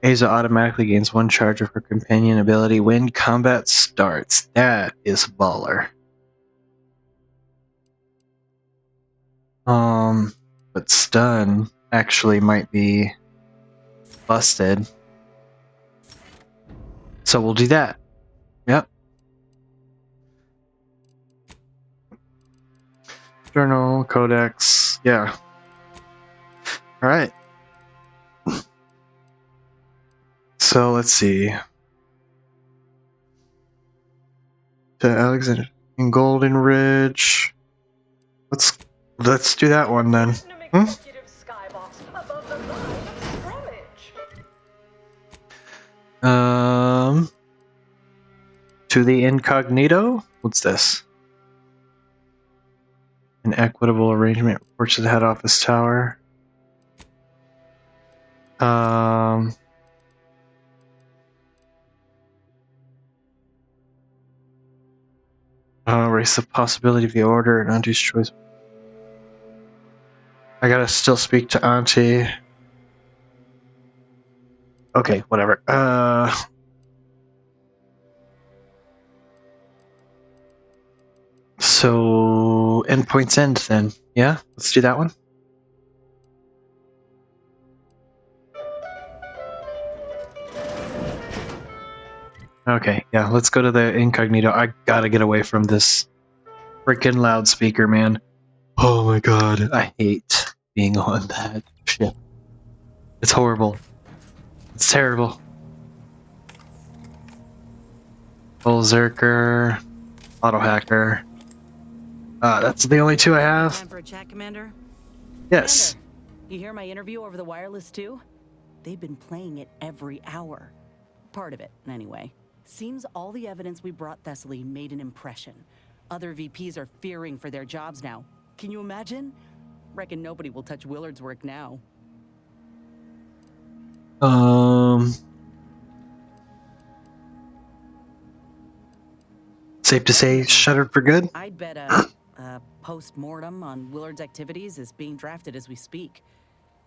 Aza automatically gains 1 charge of her companion ability when combat starts. That is baller. But stun actually might be busted. So we'll do that. Yep. Journal, codex, yeah. Alright. So let's see. To Alexander in Golden Ridge. Let's do that one then. To the Incognito? What's this? An equitable arrangement reports to the head office tower. Erase the possibility of the order and Auntie's choice. I gotta still speak to Auntie. Okay, whatever. So endpoints end then. Yeah, let's do that one. Okay, yeah, let's go to the Incognito. I gotta get away from this freaking loudspeaker, man. Oh my god, I hate being on that ship. It's horrible. It's terrible. Berserker, Auto Hacker. That's the only 2 I have. Time for a chat, Commander? Yes. Commander, you hear my interview over the wireless too? They've been playing it every hour. Part of it, anyway. Seems all the evidence we brought Thessaly made an impression. Other VPs are fearing for their jobs now. Can you imagine? Reckon nobody will touch Willard's work now. Safe to say, shuttered for good? I'd bet a post-mortem on Willard's activities is being drafted as we speak.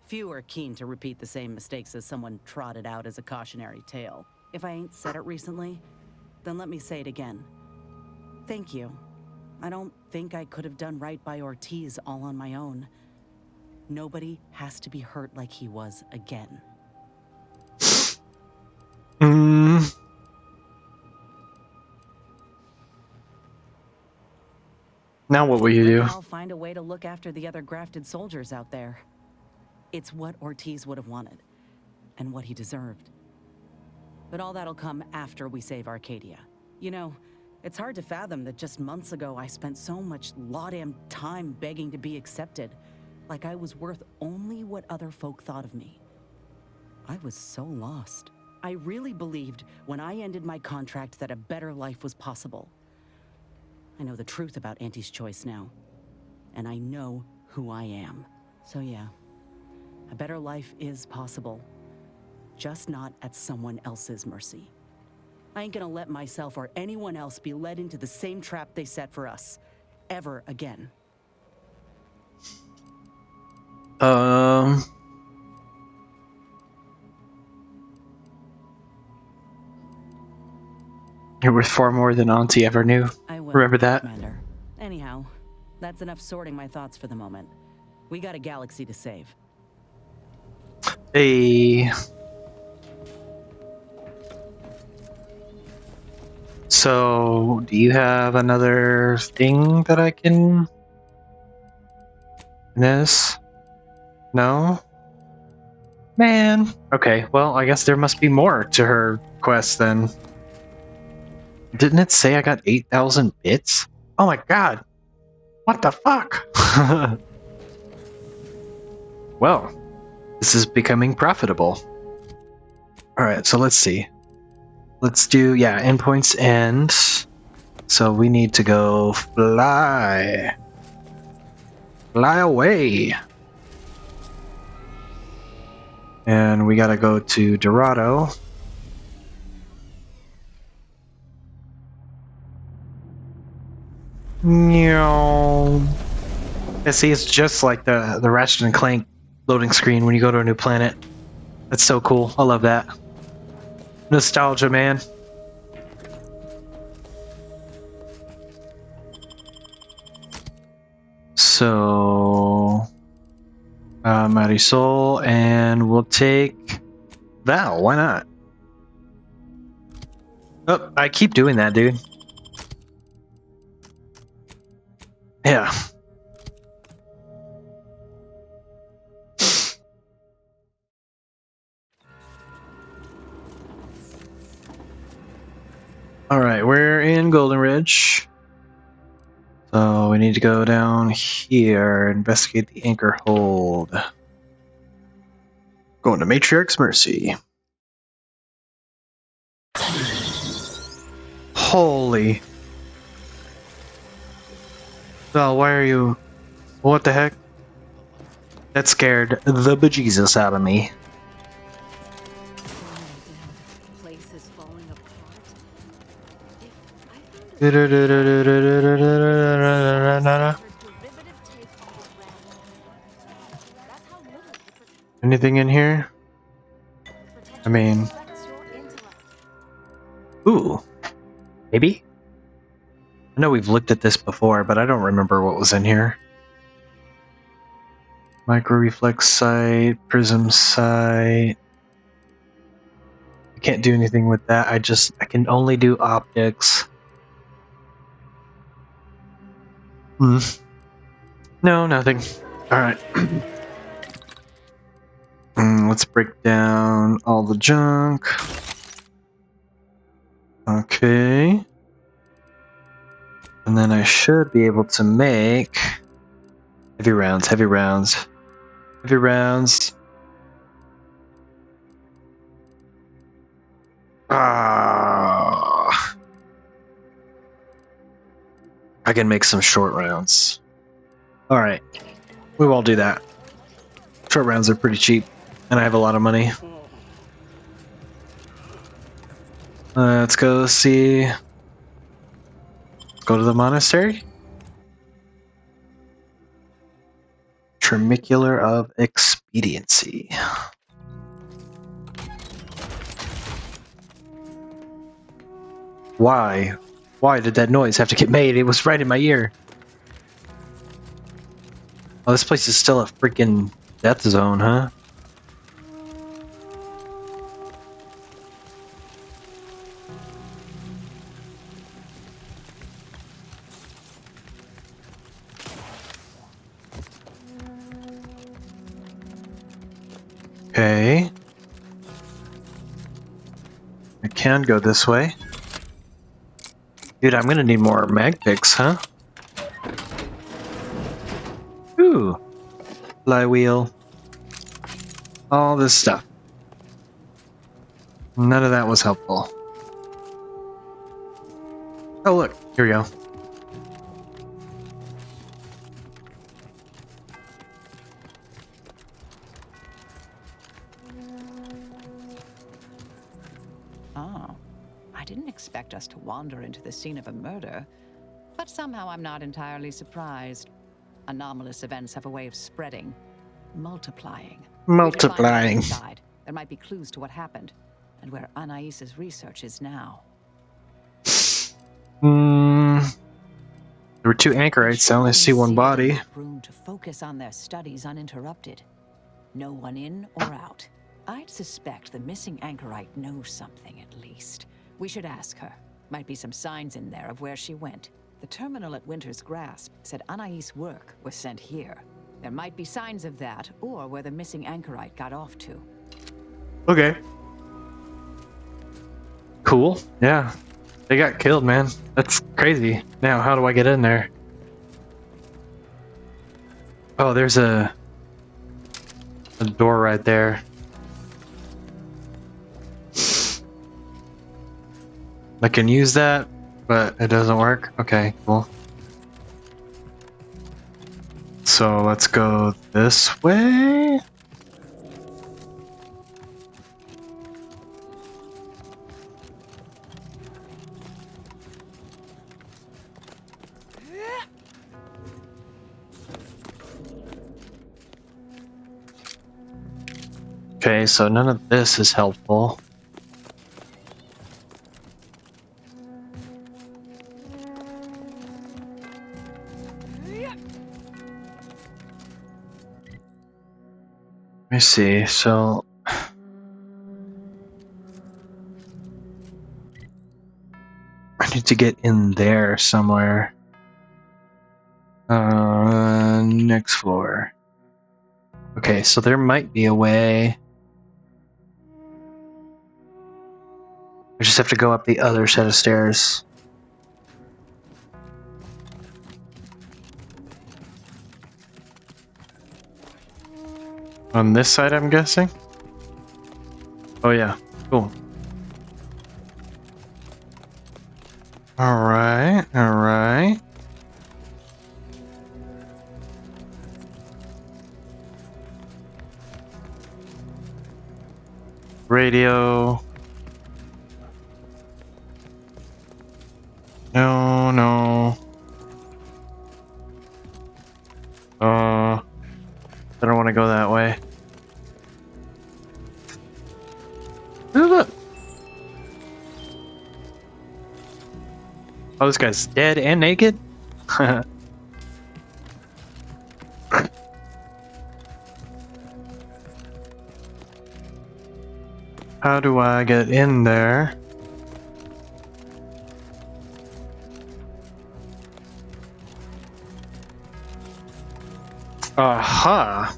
Few are keen to repeat the same mistakes as someone trotted out as a cautionary tale. If I ain't said it recently, then let me say it again. Thank you. I don't think I could have done right by Ortiz all on my own. Nobody has to be hurt like he was again. Now what will you do? I'll find a way to look after the other grafted soldiers out there. It's what Ortiz would have wanted, and what he deserved. But all that'll come after we save Arcadia. You know, it's hard to fathom that just months ago I spent so much law-damn time begging to be accepted. Like I was worth only what other folk thought of me. I was so lost. I really believed when I ended my contract that a better life was possible. I know the truth about Auntie's choice now. And I know who I am. So yeah, a better life is possible. Just not at someone else's mercy. I ain't gonna let myself or anyone else be led into the same trap they set for us. Ever again. You're worth far more than Auntie ever knew. I will, Remember that? Commander. Anyhow, that's enough sorting my thoughts for the moment. We got a galaxy to save. Hey. So, do you have another thing that I can... This? No? Man. Okay, well, I guess there must be more to her quest then. Didn't it say I got 8,000 bits? Oh my god! What the fuck? Well, this is becoming profitable. Alright, so let's see. Let's do, yeah, endpoints end. So we need to go fly. Fly away. And we gotta go to Dorado. Yeah, see, it's just like the Ratchet and Clank loading screen when you go to a new planet. That's so cool. I love that. Nostalgia, man. So, Marisol, and we'll take Val. Why not? Oh, I keep doing that, dude. Yeah. Alright, we're in Golden Ridge. So we need to go down here, investigate the anchor hold. Going to Matriarch's Mercy. Holy. Val, why are you... What the heck? That scared the bejesus out of me. Anything in here? I mean... Ooh. Maybe? I know we've looked at this before, but I don't remember what was in here. Micro reflex sight, prism sight. I can't do anything with that. I can only do optics. No, nothing. Alright. Let's break down all the junk. Okay. And then I should be able to make heavy rounds, heavy rounds, heavy rounds. I can make some short rounds. Alright. We won't do that. Short rounds are pretty cheap, and I have a lot of money. Let's go see... Let's go to the monastery. Tremicular of Expediency. Why? Why did that noise have to get made? It was right in my ear. Oh, this place is still a freaking death zone, huh? Okay. can go this way. Dude, I'm gonna need more mag picks, huh? Ooh. Flywheel. All this stuff. None of that was helpful. Oh look, here we go. Oh, I didn't expect us to wander into the scene of a murder, but somehow I'm not entirely surprised. Anomalous events have a way of spreading, multiplying. Multiplying. Inside, there might be clues to what happened, and where Anais's research is now. There were 2 anchorites. I only see one body. Room to focus on their studies uninterrupted. No one in or out. I'd suspect the missing anchorite knows something at least. We should ask her. Might be some signs in there of where she went. The terminal at Winter's Grasp said Anais' work was sent here. There might be signs of that, or where the missing anchorite got off to. Okay. Cool. Yeah. They got killed, man. That's crazy. Now, how do I get in there? Oh, there's a door right there. I can use that, but it doesn't work. Okay, cool. So let's go this way. Okay, so none of this is helpful. Let me see, so I need to get in there somewhere. Next floor. Okay, so there might be a way. I just have to go up the other set of stairs. On this side, I'm guessing? Oh yeah, cool. Alright, alright. Radio. No, no. I don't want to go that way. Ooh, look. Oh, this guy's dead and naked? How do I get in there? Aha!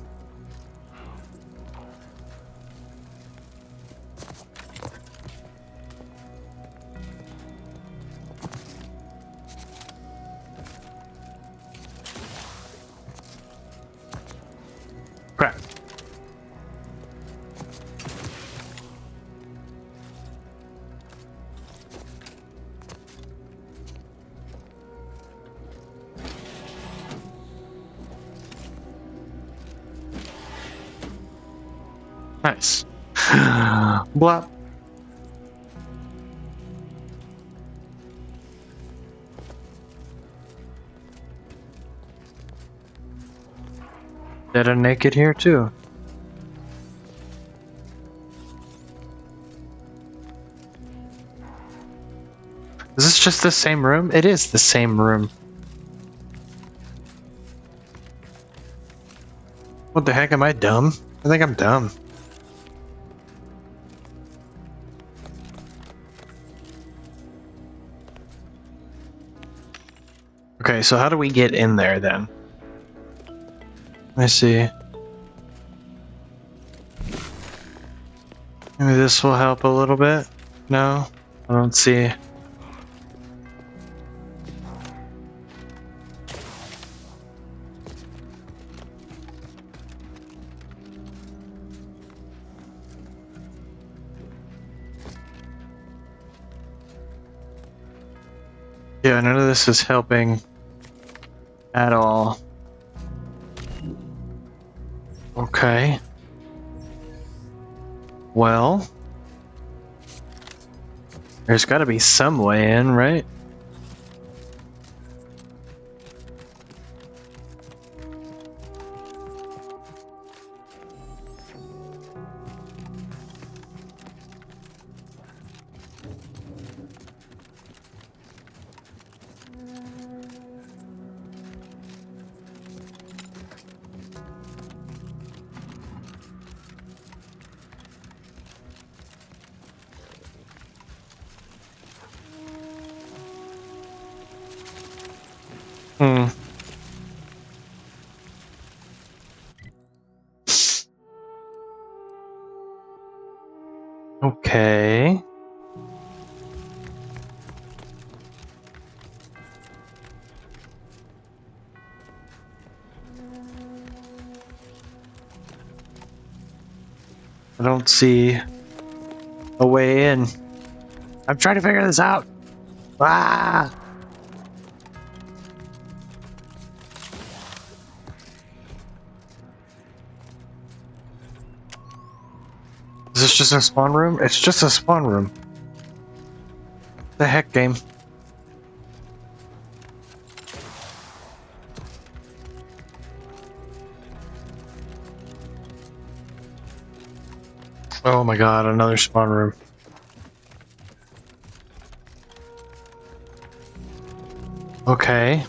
Crap. Nice. Blah. Dead and naked here too. Is this just the same room? It is the same room. What the heck, am I dumb? I think I'm dumb. Okay, so how do we get in there then? I see. Maybe this will help a little bit? No? I don't see. Yeah, none of this is helping at all. Okay. Well, there's got to be some way in, right? Hmm. Okay. I don't see a way in. I'm trying to figure this out. Ah! Is this just a spawn room? It's just a spawn room. The heck, game? Oh my god, another spawn room. Okay.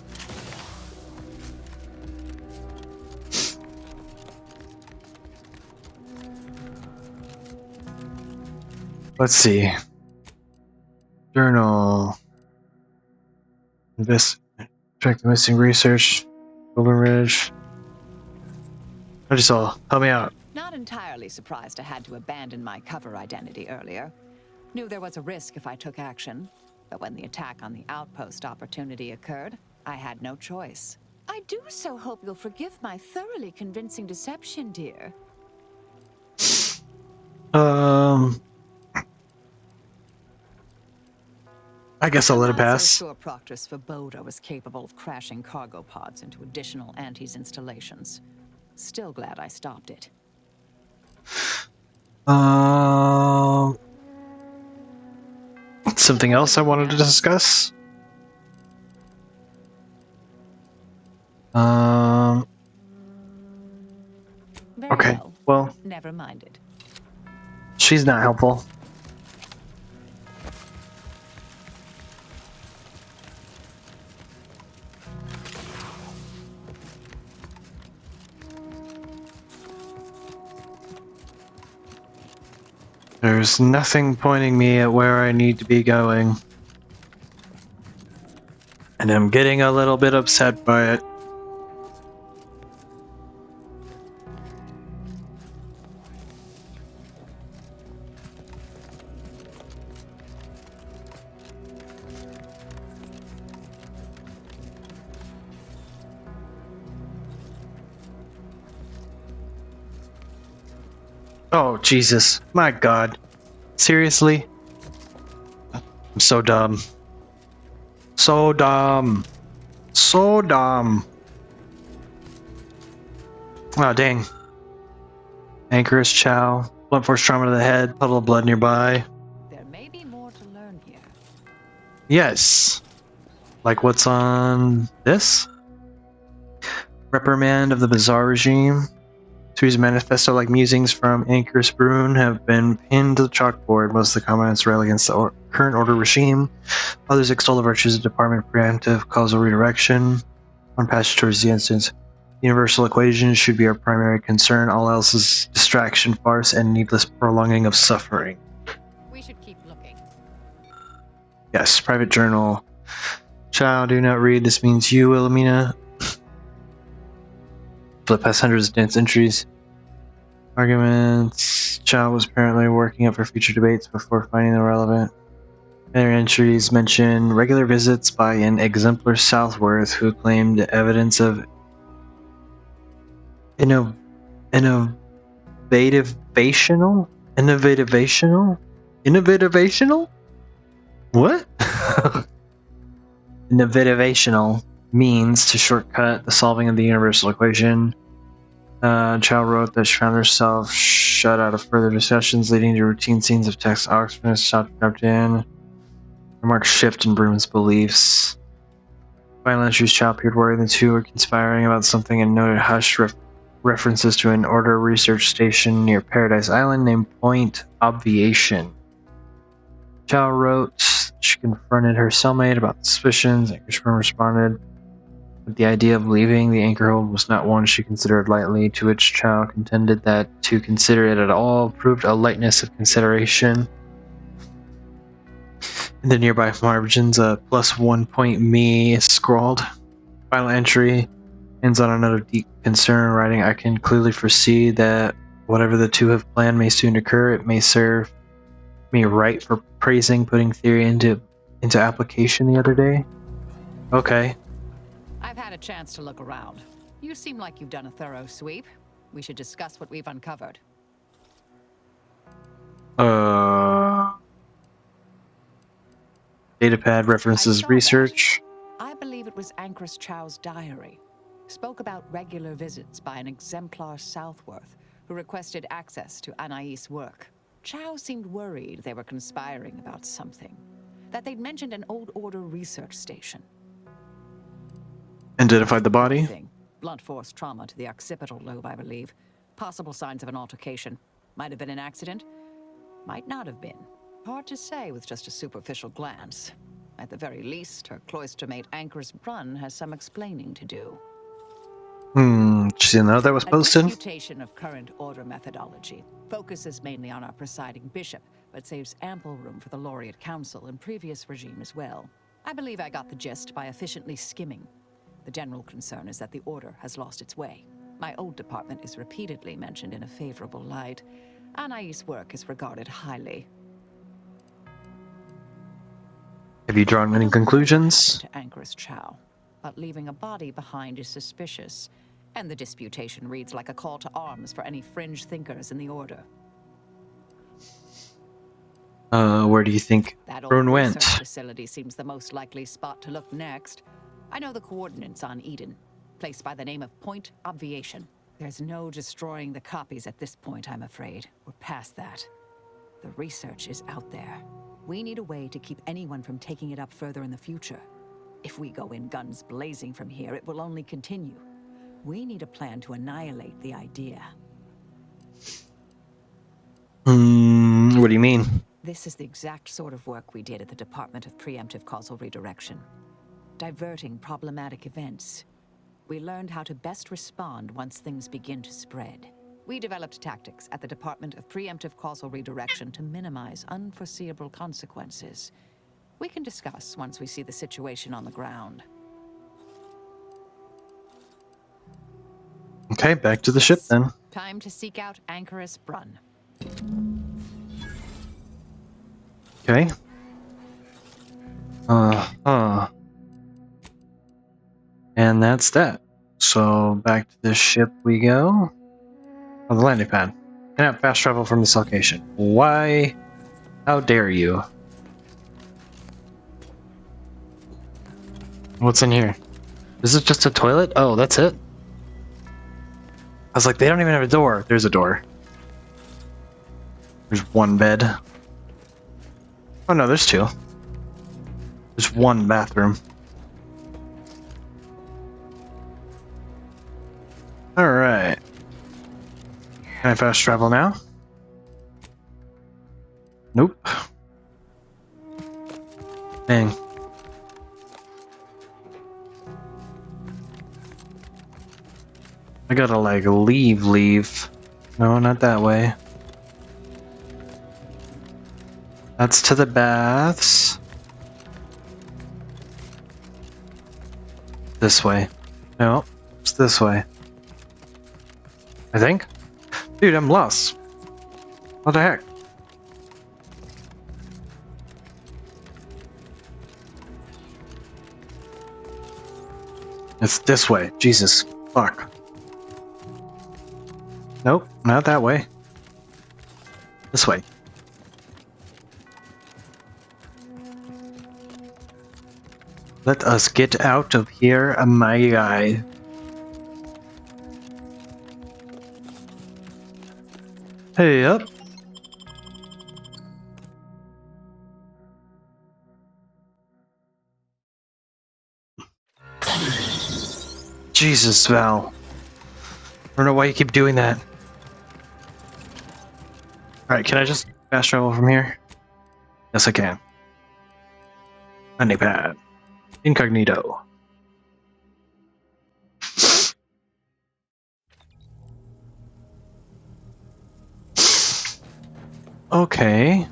Let's see. Journal. Track the missing research. Golden Ridge. I just saw. Help me out. Not entirely surprised I had to abandon my cover identity earlier. Knew there was a risk if I took action, but when the attack on the outpost opportunity occurred, I had no choice. I do so hope you'll forgive my thoroughly convincing deception, dear. I guess I'll let it I'm not pass. so sure Proctor Svoboda was capable of crashing cargo pods into additional Antes installations. Still glad I stopped it. Something else I wanted to discuss. Okay. Well, never minded. She's not helpful. There's nothing pointing me at where I need to be going. And I'm getting a little bit upset by it. Oh, Jesus. My God. Seriously? I'm so dumb. So dumb. So dumb. Oh, dang. Anchorus, Chow. Blunt force trauma to the head. Puddle of blood nearby. There may be more to learn here. Yes. Like what's on this? Reprimand of the Bizarre Regime. Series of manifesto-like musings from Anchorus Brune have been pinned to the chalkboard. Most of the comments rail against the current order regime. Others extol the virtues of Department preemptive causal redirection. One passage towards the instance. Universal equations should be our primary concern. All else is distraction, farce, and needless prolonging of suffering. We should keep looking. Yes, private journal. Child, do not read. This means you, Wilhelmina. Flip past hundreds of dense entries. Arguments. Child was apparently working up for future debates before finding them relevant. Their entries mention regular visits by an exemplar Southworth who claimed evidence of innovativational? What? Innovativational means to shortcut the solving of the universal equation. Chow wrote that she found herself shut out of further discussions, leading to routine scenes of text Oxford dropped in. Remarks shift in Broom's beliefs. Final entries Chow appeared worried the two were conspiring about something and noted hushed references to an order research station near Paradise Island named Point Obviation. Chow wrote she confronted her cellmate about the suspicions, and Gershman responded that the idea of leaving the Anchorhold was not one she considered lightly, to which Chow contended that to consider it at all proved a lightness of consideration. In the nearby margins, a +1 point me is scrawled. Final entry ends on another deep concern, writing, I can clearly foresee that whatever the two have planned may soon occur. It may serve me right for praising putting theory into application the other day. Okay. I've had a chance to look around. You seem like you've done a thorough sweep. We should discuss what we've uncovered. Datapad references research. I believe it was Anchoress Chow's diary. Spoke about regular visits by an exemplar Southworth, who requested access to Anais' work. Chow seemed worried they were conspiring about something. That they'd mentioned an old order research station. Identified the body? Blunt force trauma to the occipital lobe, I believe. Possible signs of an altercation. Might have been an accident. Might not have been. Hard to say with just a superficial glance. At the very least, her cloister mate Anchoress Brunn has some explaining to do. Did you know that was posted? A disputation of current order methodology. Focuses mainly on our presiding bishop, but saves ample room for the Laureate Council and previous regime as well. I believe I got the gist by efficiently skimming. The general concern is that the order has lost its way. My old department is repeatedly mentioned in a favorable light. Anais' work is regarded highly. Have you drawn any conclusions? To Anchoress Chow, but leaving a body behind is suspicious, and the disputation reads like a call to arms for any fringe thinkers in the order. Where do you think Brune went? Research facility seems the most likely spot to look next. I know the coordinates on Eden, placed by the name of Point Obviation. There's no destroying the copies at this point, I'm afraid. We're past that. The research is out there. We need a way to keep anyone from taking it up further in the future. If we go in guns blazing from here, it will only continue. We need a plan to annihilate the idea. What do you mean? This is the exact sort of work we did at the Department of Preemptive Causal Redirection. Diverting problematic events. We learned how to best respond once things begin to spread. We developed tactics at the Department of Preemptive Causal Redirection to minimize unforeseeable consequences. We can discuss once we see the situation on the ground. Okay, back to the ship then. Time to seek out Anchoress Brunn. Okay. And that's that. So back to the ship we go. Oh, the landing pad. Cannot fast travel from this location. Why? How dare you? What's in here? Is it just a toilet? Oh, that's it? I was like, they don't even have a door. There's a door. There's one bed. Oh no, there's two. There's one bathroom. Alright. Can I fast travel now? Nope. Dang. I gotta like leave. No, not that way. That's to the baths. This way. No, it's this way. I think? Dude, I'm lost. What the heck? It's this way. Jesus. Fuck. Nope, not that way. This way. Let us get out of here, my guy. Hey up. Jesus, Val. I don't know why you keep doing that. Alright, can I just fast travel from here? Yes, I can. Honeypad. Incognito. Okay.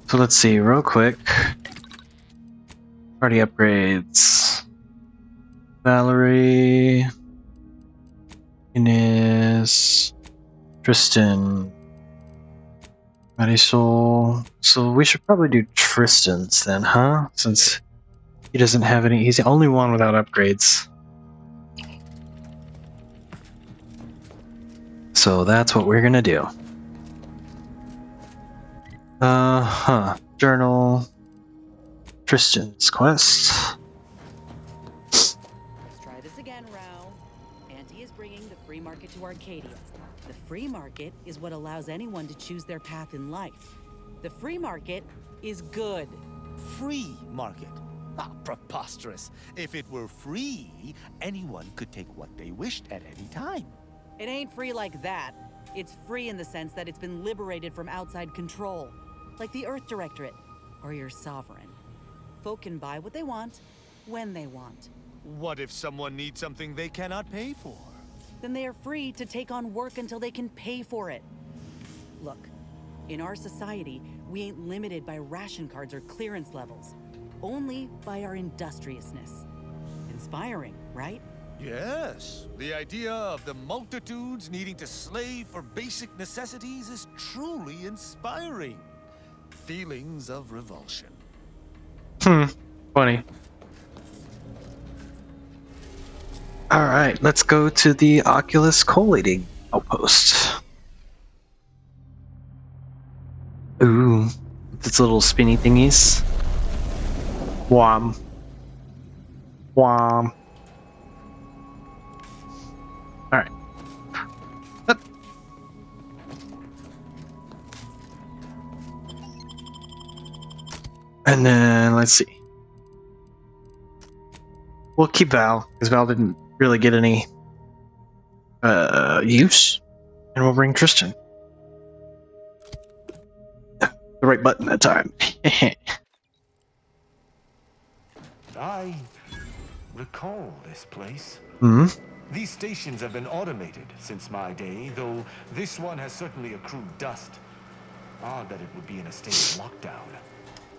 So let's see, real quick. Party upgrades. Valerie. Inez. Tristan. Marisol. So we should probably do Tristan's then, huh? Since he doesn't have any. He's the only one without upgrades. So that's what we're gonna do. Journal. Tristan's quest. Let's try this again, Rao. Auntie is bringing the free market to Arcadia. The free market is what allows anyone to choose their path in life. The free market is good. Free market? Ah, preposterous. If it were free, anyone could take what they wished at any time. It ain't free like that. It's free in the sense that it's been liberated from outside control. Like the Earth Directorate, or your sovereign. Folk can buy what they want, when they want. What if someone needs something they cannot pay for? Then they are free to take on work until they can pay for it. Look, in our society, we ain't limited by ration cards or clearance levels. Only by our industriousness. Inspiring, right? Yes. The idea of the multitudes needing to slave for basic necessities is truly inspiring. Feelings of revulsion. Funny. Alright, let's go to the Oculus collating outpost. Ooh, its little spinny thingies. Wham. Wham. Alright. And then, let's see. We'll keep Val, because Val didn't really get any use. And we'll bring Tristan. The right button that time. I recall this place. These stations have been automated since my day, though this one has certainly accrued dust. Odd that it would be in a state of lockdown.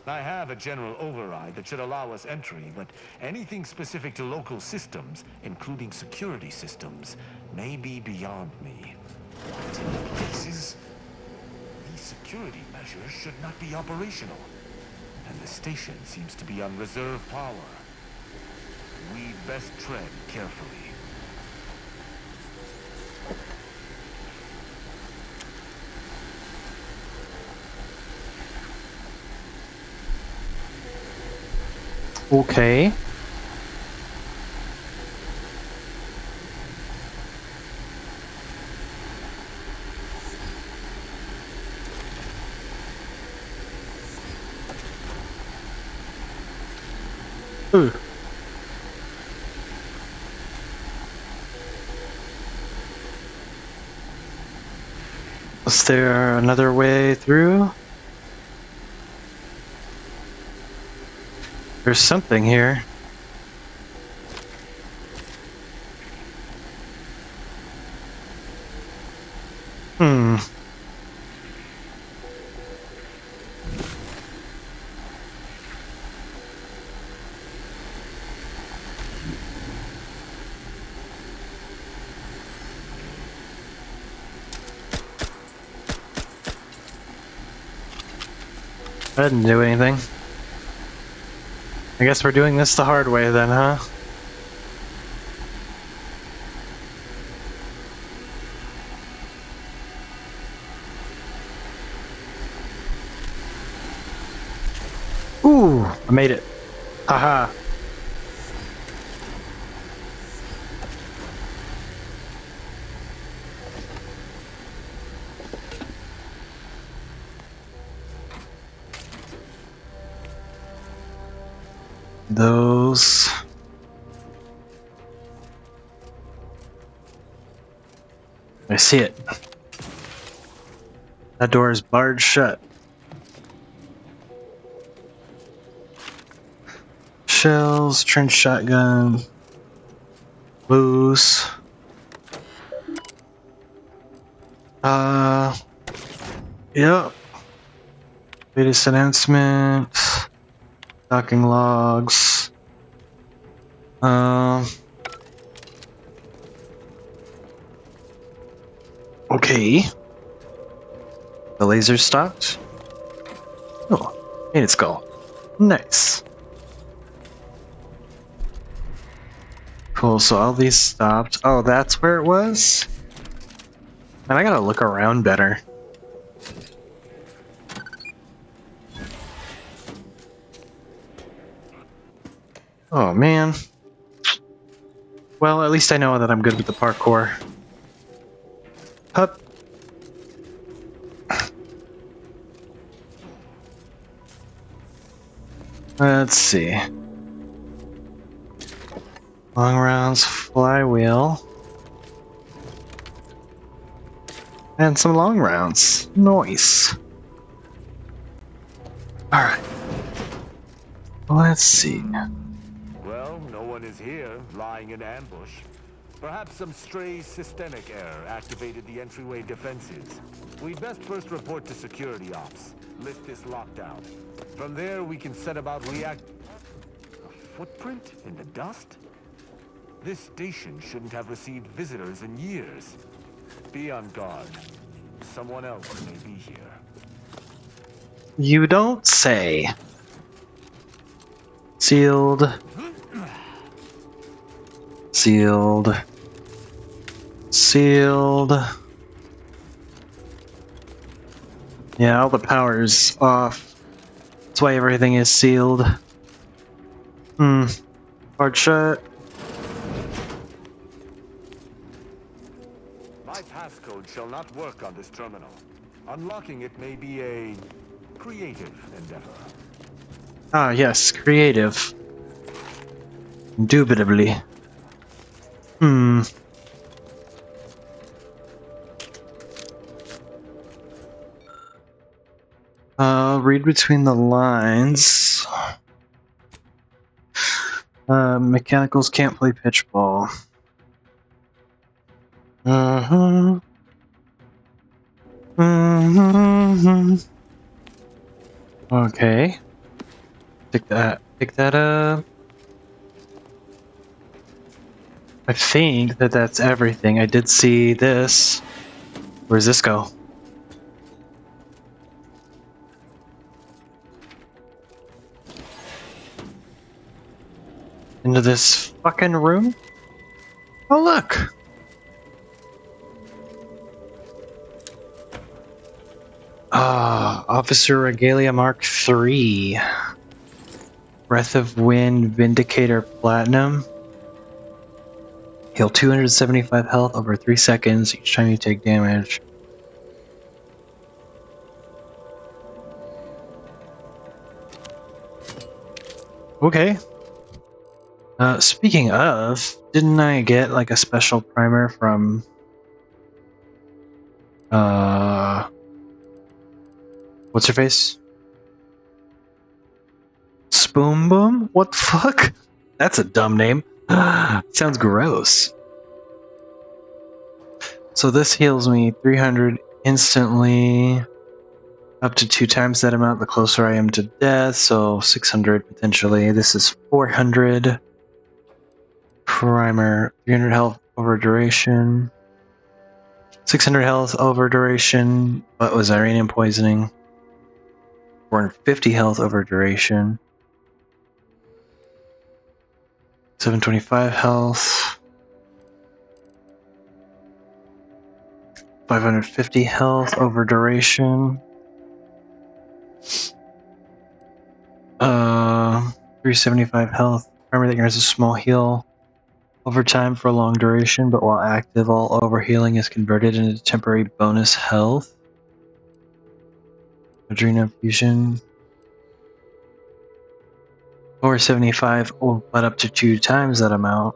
I have a general override that should allow us entry, but anything specific to local systems, including security systems, may be beyond me. But in places, these security measures should not be operational. And the station seems to be on reserve power. We'd best tread carefully. Okay. Ooh. Is there another way through? There's something here. I didn't do anything. I guess we're doing this the hard way then, huh? Ooh, I made it. Haha. Those. I see it. That door is barred shut. Shells, trench shotgun, booze. Yep. Latest announcement. Docking logs. Okay. The laser stopped. Oh, and it's gone. Nice. Cool, so all these stopped. Oh, that's where it was? Man, I gotta look around better. Oh, man. Well, at least I know that I'm good with the parkour. Hup. Let's see. Long rounds, flywheel. And some long rounds. Nice. Alright. Let's see. Well, no one is here, lying in ambush. Perhaps some stray systemic error activated the entryway defenses. We best first report to security ops. Lift this lockdown. From there, we can set about A footprint in the dust? This station shouldn't have received visitors in years. Be on guard. Someone else may be here. You don't say. Sealed. Sealed. Sealed. Yeah, all the power's off. That's why everything is sealed. Hard shut. My passcode shall not work on this terminal. Unlocking it may be a creative endeavor. Ah, yes, creative. Indubitably. Read between the lines. Mechanicals can't play pitch ball. Okay. Pick that up. I think that's everything. I did see this. Where's this go? Into this fucking room? Oh, look! Officer Regalia Mark III. Breath of Wind Vindicator Platinum. Heal 275 health over 3 seconds each time you take damage. Okay. Speaking of, didn't I get like a special primer from what's her face? Spoon Boom? What the fuck? That's a dumb name. Sounds gross. So this heals me 300 instantly, up to 2 times that amount the closer I am to death, so 600 potentially. This is 400. Primer, 300 health over duration. 600 health over duration. What was Iranian poisoning? 450 health over duration. 725 health. 550 health over duration. 375 health. Armor that grants a small heal over time for a long duration, but while active, all overhealing is converted into temporary bonus health. Adrenal fusion. 475, but up to 2 times that amount.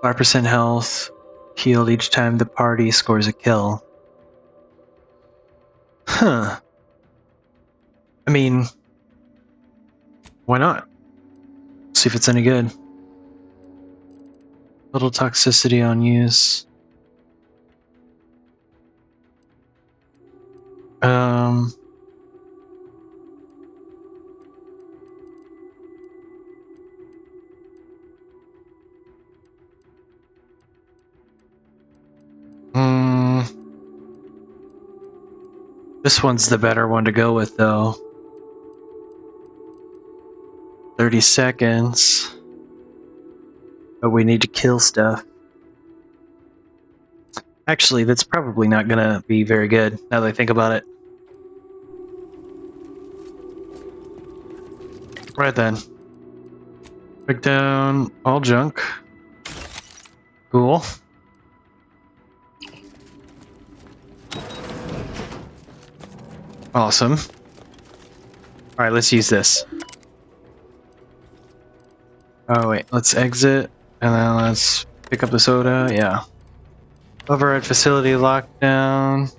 5% health healed each time the party scores a kill. Huh. I mean, why not? See if it's any good. Little toxicity on use. This one's the better one to go with, though. 30 seconds. But we need to kill stuff. Actually, that's probably not gonna be very good, now that I think about it. Right then. Break down all junk. Cool. Awesome. Alright, let's use this. Oh wait, let's exit, and then let's pick up the soda, yeah. Override facility lockdown.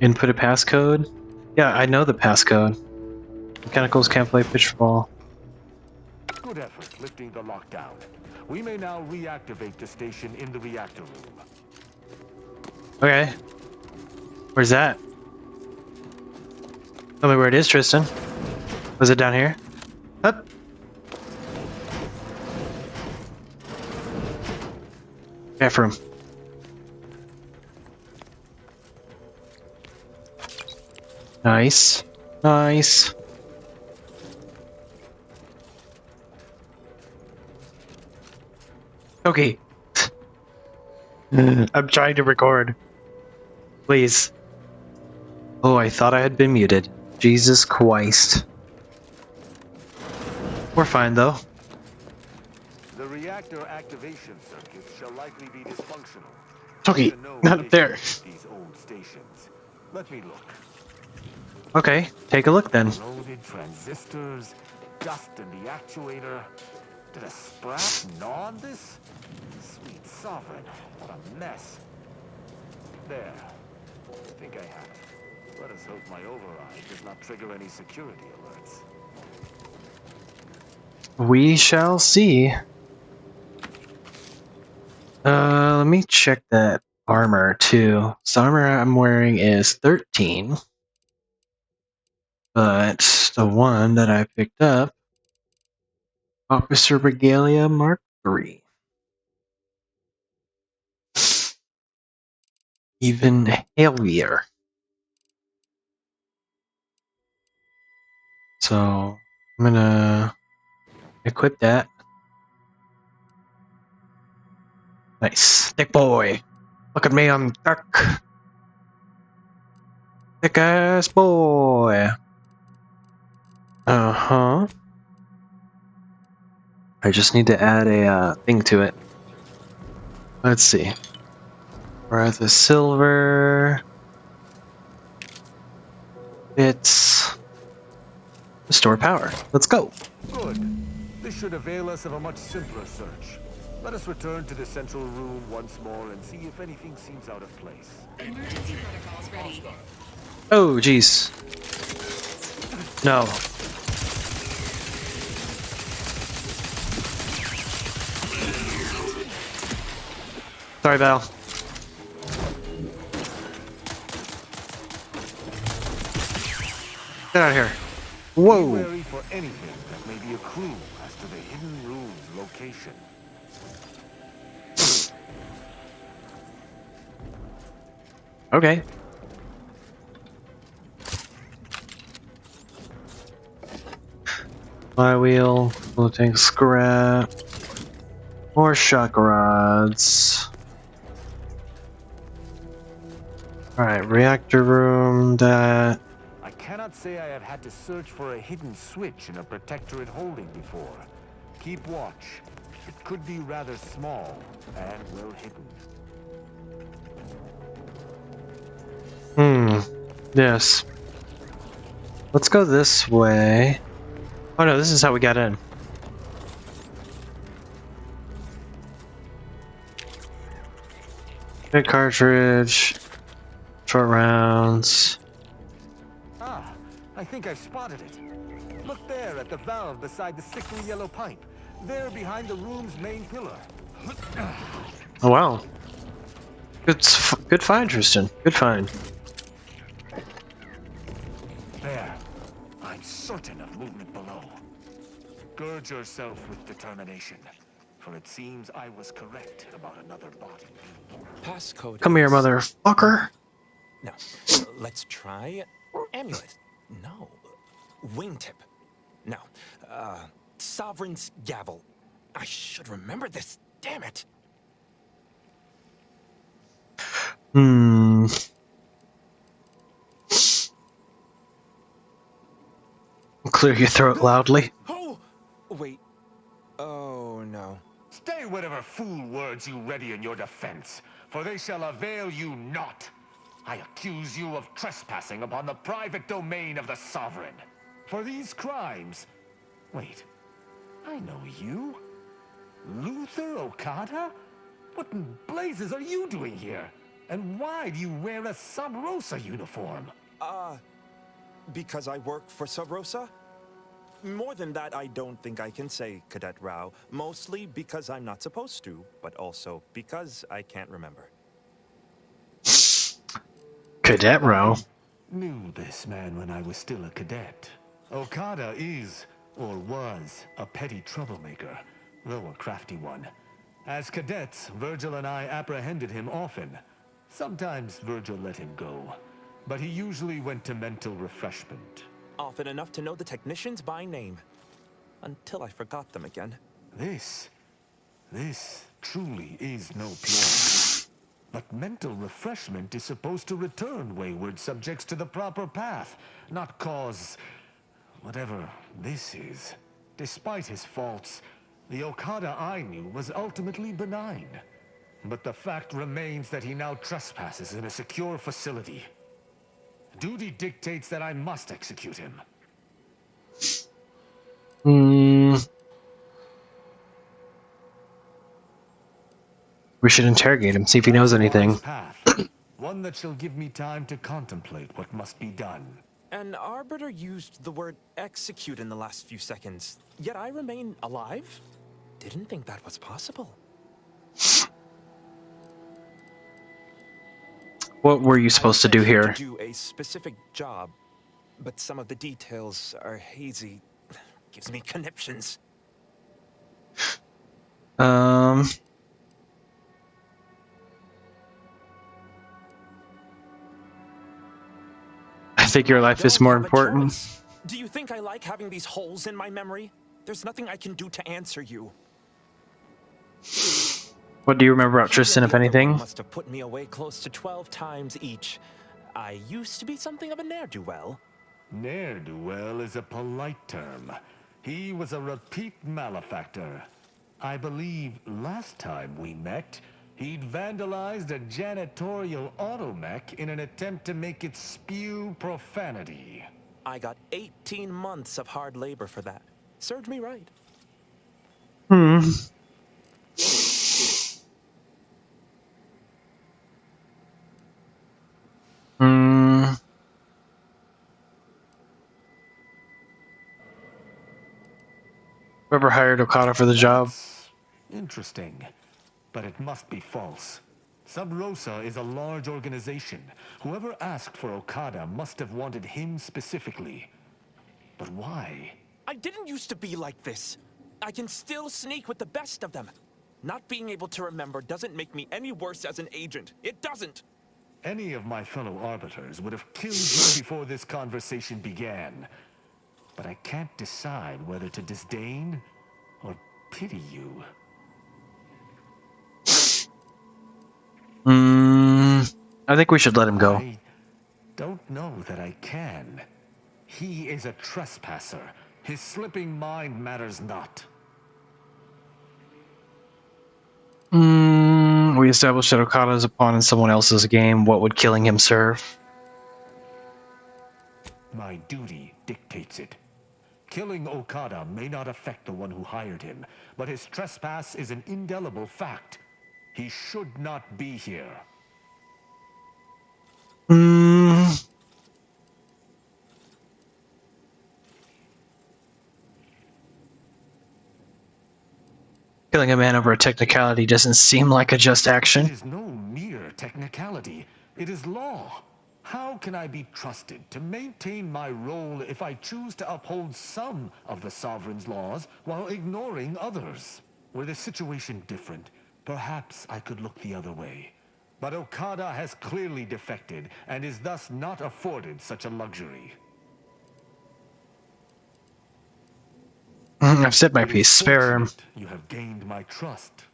Input a passcode? Yeah, I know the passcode. Mechanicals can't play pitchball. Good effort lifting the lockdown. We may now reactivate the station in the reactor room. Okay. Where's that? Tell me where it is, Tristan. Was it down here? Up. Bathroom. Nice. Nice. Okay. I'm trying to record. Please. Oh, I thought I had been muted. Jesus Christ. We're fine, though. The reactor activation circuit shall likely be dysfunctional. Okay, not up there. These old stations. Let me look. Okay, take a look then. Loaded transistors, dust in the actuator. Did a sprat gnaw on this? Sweet sovereign, what a mess. There. I think I have it. Let us hope my override does not trigger any security alerts. We shall see. Let me check that armor too. So armor I'm wearing is 13. But the one that I picked up, Officer Regalia Mark III. Even heavier. So I'm gonna equip that. Nice. Thick boy. Look at me, I'm thick. Thick ass boy. Uh-huh. I just need to add a thing to it. Let's see. We're at the silver. It's restore power. Let's go. Good. This should avail us of a much simpler search. Let us return to the central room once more and see if anything seems out of place. Emergency protocols ready. Oh, jeez. No. Sorry, Val. Get out of here. Whoa. Be wary for anything that may be a clue as to the hidden room's location. Okay. Flywheel, floating scrap, more shock rods. Alright, reactor room, that. cannot say I have had to search for a hidden switch in a Protectorate holding before. Keep watch. It could be rather small and well hidden. Yes. Let's go this way. Oh no, this is how we got in. Big cartridge. Short rounds. Ah, I think I've spotted it. Look there at the valve beside the sickly yellow pipe. There behind the room's main pillar. Oh wow. Good find, Tristan. Good find. There. I'm certain of movement below. Gird yourself with determination, for it seems I was correct about another body. Passcode. Come here, motherfucker. No. Let's try amulet. No. Wingtip. No. Sovereign's gavel. I should remember this. Damn it. Clear your throat loudly. Oh! Wait. Oh, no. Stay whatever fool words you ready in your defense, for they shall avail you not. I accuse you of trespassing upon the private domain of the Sovereign. For these crimes... Wait. I know you. Luther Okada? What in blazes are you doing here? And why do you wear a Sub Rosa uniform? Because I work for Sub Rosa? More than that, I don't think I can say, Cadet Rao. Mostly because I'm not supposed to, but also because I can't remember. Cadet Rao? Knew this man when I was still a cadet. Okada is, or was, a petty troublemaker, though a crafty one. As cadets, Virgil and I apprehended him often. Sometimes Virgil let him go, but he usually went to mental refreshment. Often enough to know the technicians by name. Until I forgot them again. This truly is no pure. But mental refreshment is supposed to return wayward subjects to the proper path, not cause whatever this is. Despite his faults, the Okada I knew was ultimately benign. But the fact remains that he now trespasses in a secure facility. Duty dictates that I must execute him. We should interrogate him, see if he knows anything. One that shall give me time to contemplate what must be done. An arbiter used the word execute in the last few seconds, yet I remain alive? Didn't think that was possible. What were you supposed to do here? Do a specific job, but some of the details are hazy. Gives me conniptions. I think your life is more important. Do you think I like having these holes in my memory? There's nothing I can do to answer you. What do you remember about Tristan, if anything? Must have put me away close to 12 times each. I used to be something of a ne'er-do-well. Ne'er-do-well is a polite term. He was a repeat malefactor. I believe last time we met, he'd vandalized a janitorial automech in an attempt to make it spew profanity. I got 18 months of hard labor for that. Served me right. Whoever hired Okada for the job. Interesting, but it must be false. Sub Rosa is a large organization. Whoever asked for Okada must have wanted him specifically. But why? I didn't used to be like this. I can still sneak with the best of them. Not being able to remember doesn't make me any worse as an agent. It doesn't. Any of my fellow arbiters would have killed you before this conversation began. But I can't decide whether to disdain or pity you. I think we should let him go. I don't know that I can. He is a trespasser. His slipping mind matters not. We established that Okada is a pawn in someone else's game. What would killing him serve? My duty dictates it. Killing Okada may not affect the one who hired him, but his trespass is an indelible fact. He should not be here. Killing a man over a technicality doesn't seem like a just action. It is no mere technicality. It is law. How can I be trusted to maintain my role if I choose to uphold some of the sovereign's laws while ignoring others? Were the situation different, perhaps I could look the other way. But Okada has clearly defected and is thus not afforded such a luxury. I've said my piece. Spare him. You have gained my trust,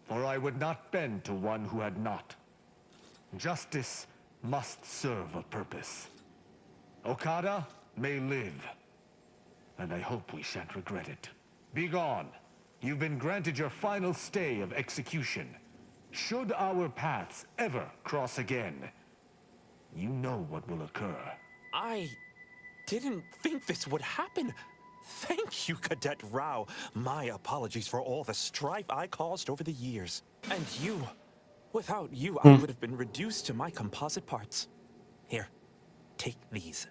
for I would not bend to one who had not. Justice must serve a purpose. Okada may live, and I hope we shan't regret it. Begone. You've been granted your final stay of execution. Should our paths ever cross again, you know what will occur. I didn't think this would happen. Thank you, Cadet Rao. My apologies for all the strife I caused over the years. And you. Without you, I would have been reduced to my composite parts. Here, take these.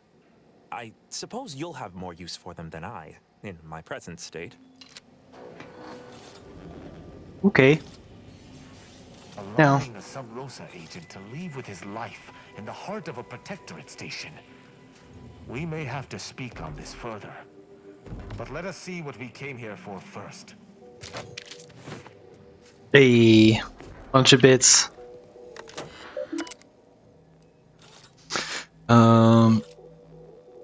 I suppose you'll have more use for them than I, in my present state. Okay. Allowing a Sub Rosa agent to leave with his life in the heart of a protectorate station. We may have to speak on this further. But let us see what we came here for first. A bunch of bits.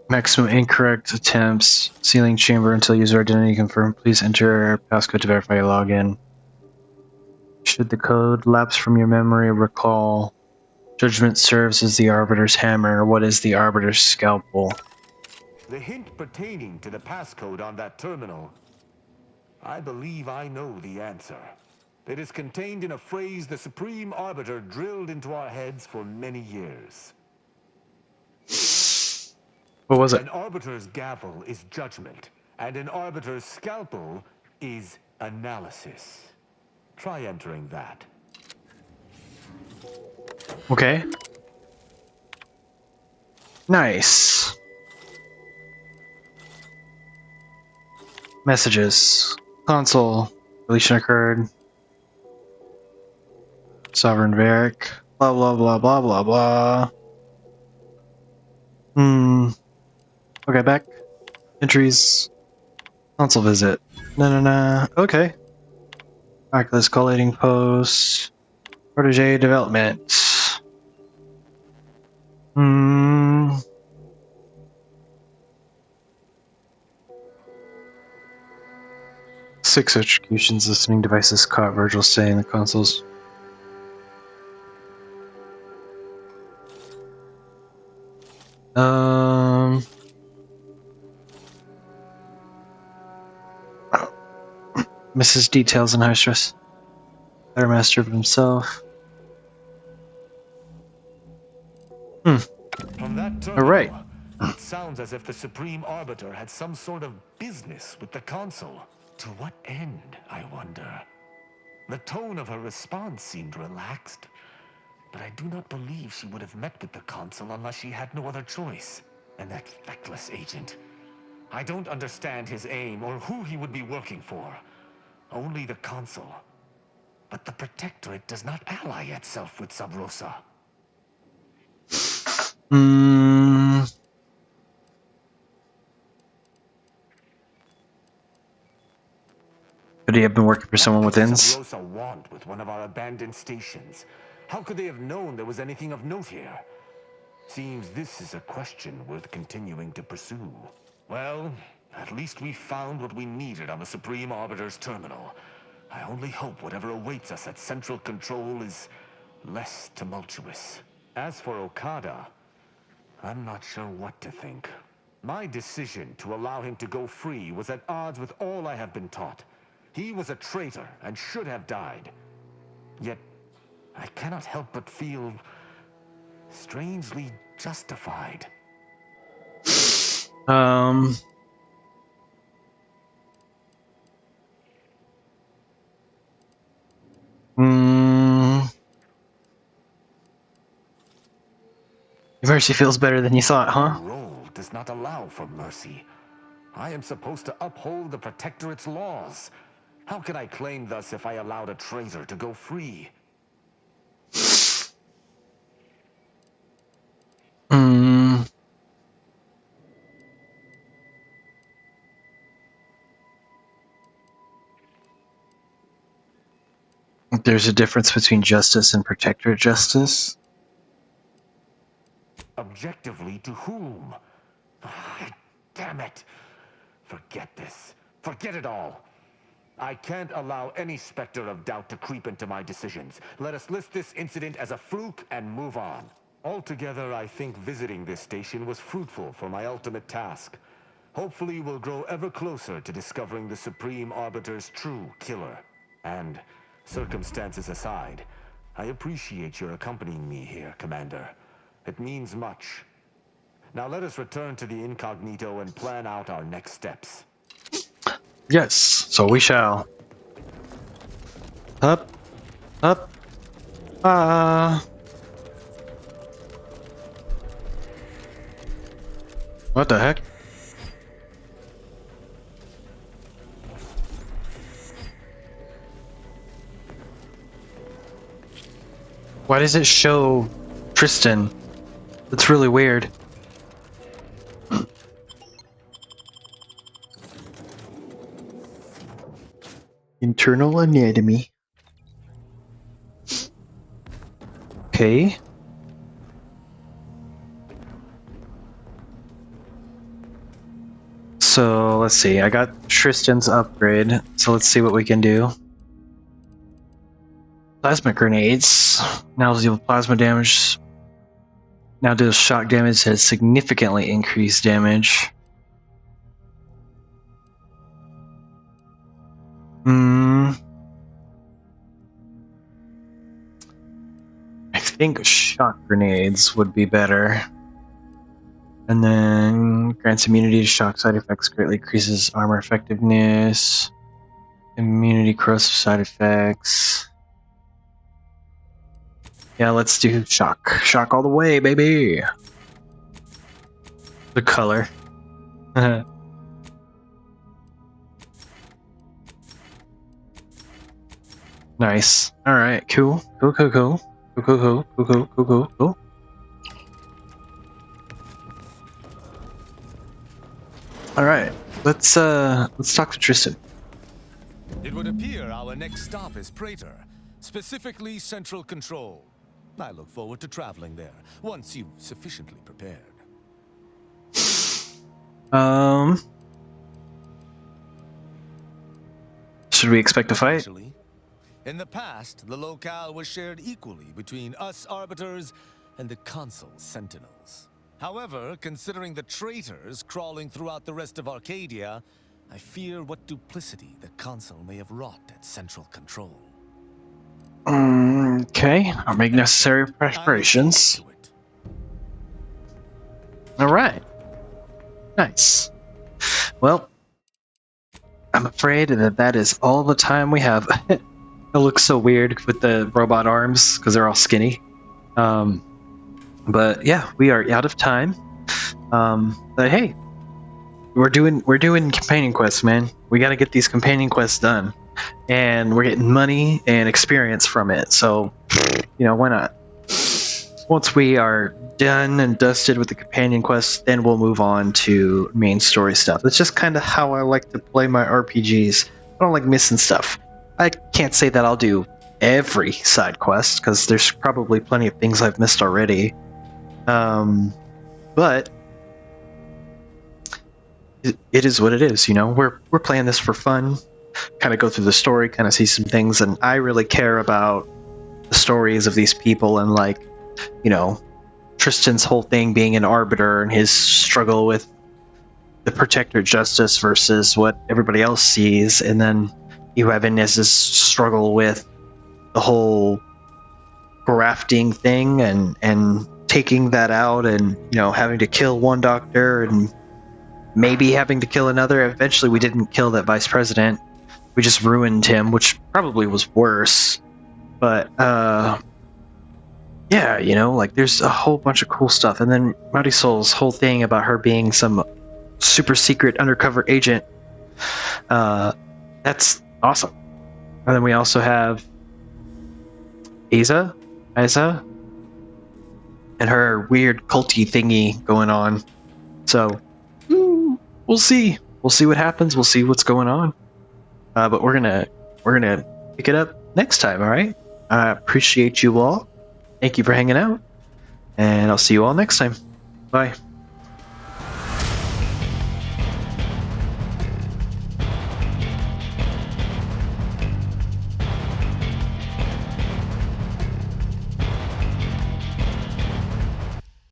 Maximum incorrect attempts. Sealing chamber until user identity confirmed. Please enter passcode to verify your login. Should the code lapse from your memory, recall. Judgment serves as the Arbiter's hammer. What is the Arbiter's scalpel? The hint pertaining to the passcode on that terminal. I believe I know the answer. It is contained in a phrase the Supreme Arbiter drilled into our heads for many years. What was it? An Arbiter's gavel is judgment, and an Arbiter's scalpel is analysis. Try entering that. Okay. Nice. Messages. Console. Deletion occurred. Sovereign Varric. Blah blah blah blah blah blah. Okay, back. Entries. Console visit. No. Okay. Oculus collating post. Protege development. 6 executions, listening devices caught Virgil saying the consoles. Misses details in high stress. Better master of himself. From that terminal, Alright. It sounds as if the Supreme Arbiter had some sort of business with the Consul. To what end, I wonder? The tone of her response seemed relaxed, but I do not believe she would have met with the Consul unless she had no other choice. And that feckless agent. I don't understand his aim or who he would be working for. Only the Consul. But the Protectorate does not ally itself with Sub Rosa. Could he have been working for someone within? Sub Rosa want with one of our abandoned stations? How could they have known there was anything of note here? Seems this is a question worth continuing to pursue. Well, at least we found what we needed on the Supreme Arbiter's terminal. I only hope whatever awaits us at Central Control is less tumultuous. As for Okada, I'm not sure what to think. My decision to allow him to go free was at odds with all I have been taught. He was a traitor and should have died. Yet, I cannot help but feel strangely justified. Mercy feels better than you thought, huh? My role does not allow for mercy. I am supposed to uphold the Protectorate's laws. How can I claim thus if I allowed a traitor to go free? There's a difference between justice and Protectorate justice. Objectively to whom? Damn it! Forget this. Forget it all. I can't allow any specter of doubt to creep into my decisions. Let us list this incident as a fluke and move on. Altogether, I think visiting this station was fruitful for my ultimate task. Hopefully, we'll grow ever closer to discovering the Supreme Arbiter's true killer. And, circumstances aside, I appreciate your accompanying me here, Commander. It means much. Now let us return to the incognito and plan out our next steps. Yes, so we shall. Up. Up. What the heck? Why does it show Tristan? That's really weird. Internal anatomy. Okay. So let's see. I got Tristan's upgrade. So let's see what we can do. Plasma grenades. Now deal plasma damage. Now deals shock damage, has significantly increased damage. I think shock grenades would be better. And then grants immunity to shock side effects, greatly increases armor effectiveness. Immunity corrosive side effects. Yeah, let's do shock. Shock all the way, baby! The color. Nice. Alright, cool. Cool. Alright, let's talk to Tristan. It would appear our next stop is Praetor, specifically Central Control. I look forward to traveling there, once you've sufficiently prepared. Should we expect a fight? Actually, in the past, the locale was shared equally between us Arbiters and the Consul's Sentinels. However, considering the traitors crawling throughout the rest of Arcadia, I fear what duplicity the Consul may have wrought at Central Control. Okay, I'll make necessary preparations. Alright. Nice. Well, I'm afraid that is all the time we have. It looks so weird with the robot arms, because they're all skinny. But yeah, we are out of time. But hey, we're doing companion quests, man. We gotta get these companion quests done. And we're getting money and experience from it, so you know, why not? Once we are done and dusted with the companion quests, then we'll move on to main story stuff. That's just kind of how I like to play my RPGs. I don't like missing stuff. I can't say that I'll do every side quest, because there's probably plenty of things I've missed already. But it is what it is, you know? We're playing this for fun. Kind of go through the story, kind of see some things, and I really care about the stories of these people and, like, you know, Tristan's whole thing being an arbiter and his struggle with the Protectorate justice versus what everybody else sees, and then you have Inez's struggle with the whole grafting thing and taking that out, and having to kill one doctor and maybe having to kill another. Eventually we didn't kill that vice president, we just ruined him, which probably was worse. But yeah, like there's a whole bunch of cool stuff. And then Marisol's whole thing about her being some super secret undercover agent, that's awesome. And then we also have Isa, and her weird culty thingy going on. So we'll see what happens. We'll see what's going on. But we're gonna pick it up next time. All right. I appreciate you all. Thank you for hanging out, and I'll see you all next time. Bye.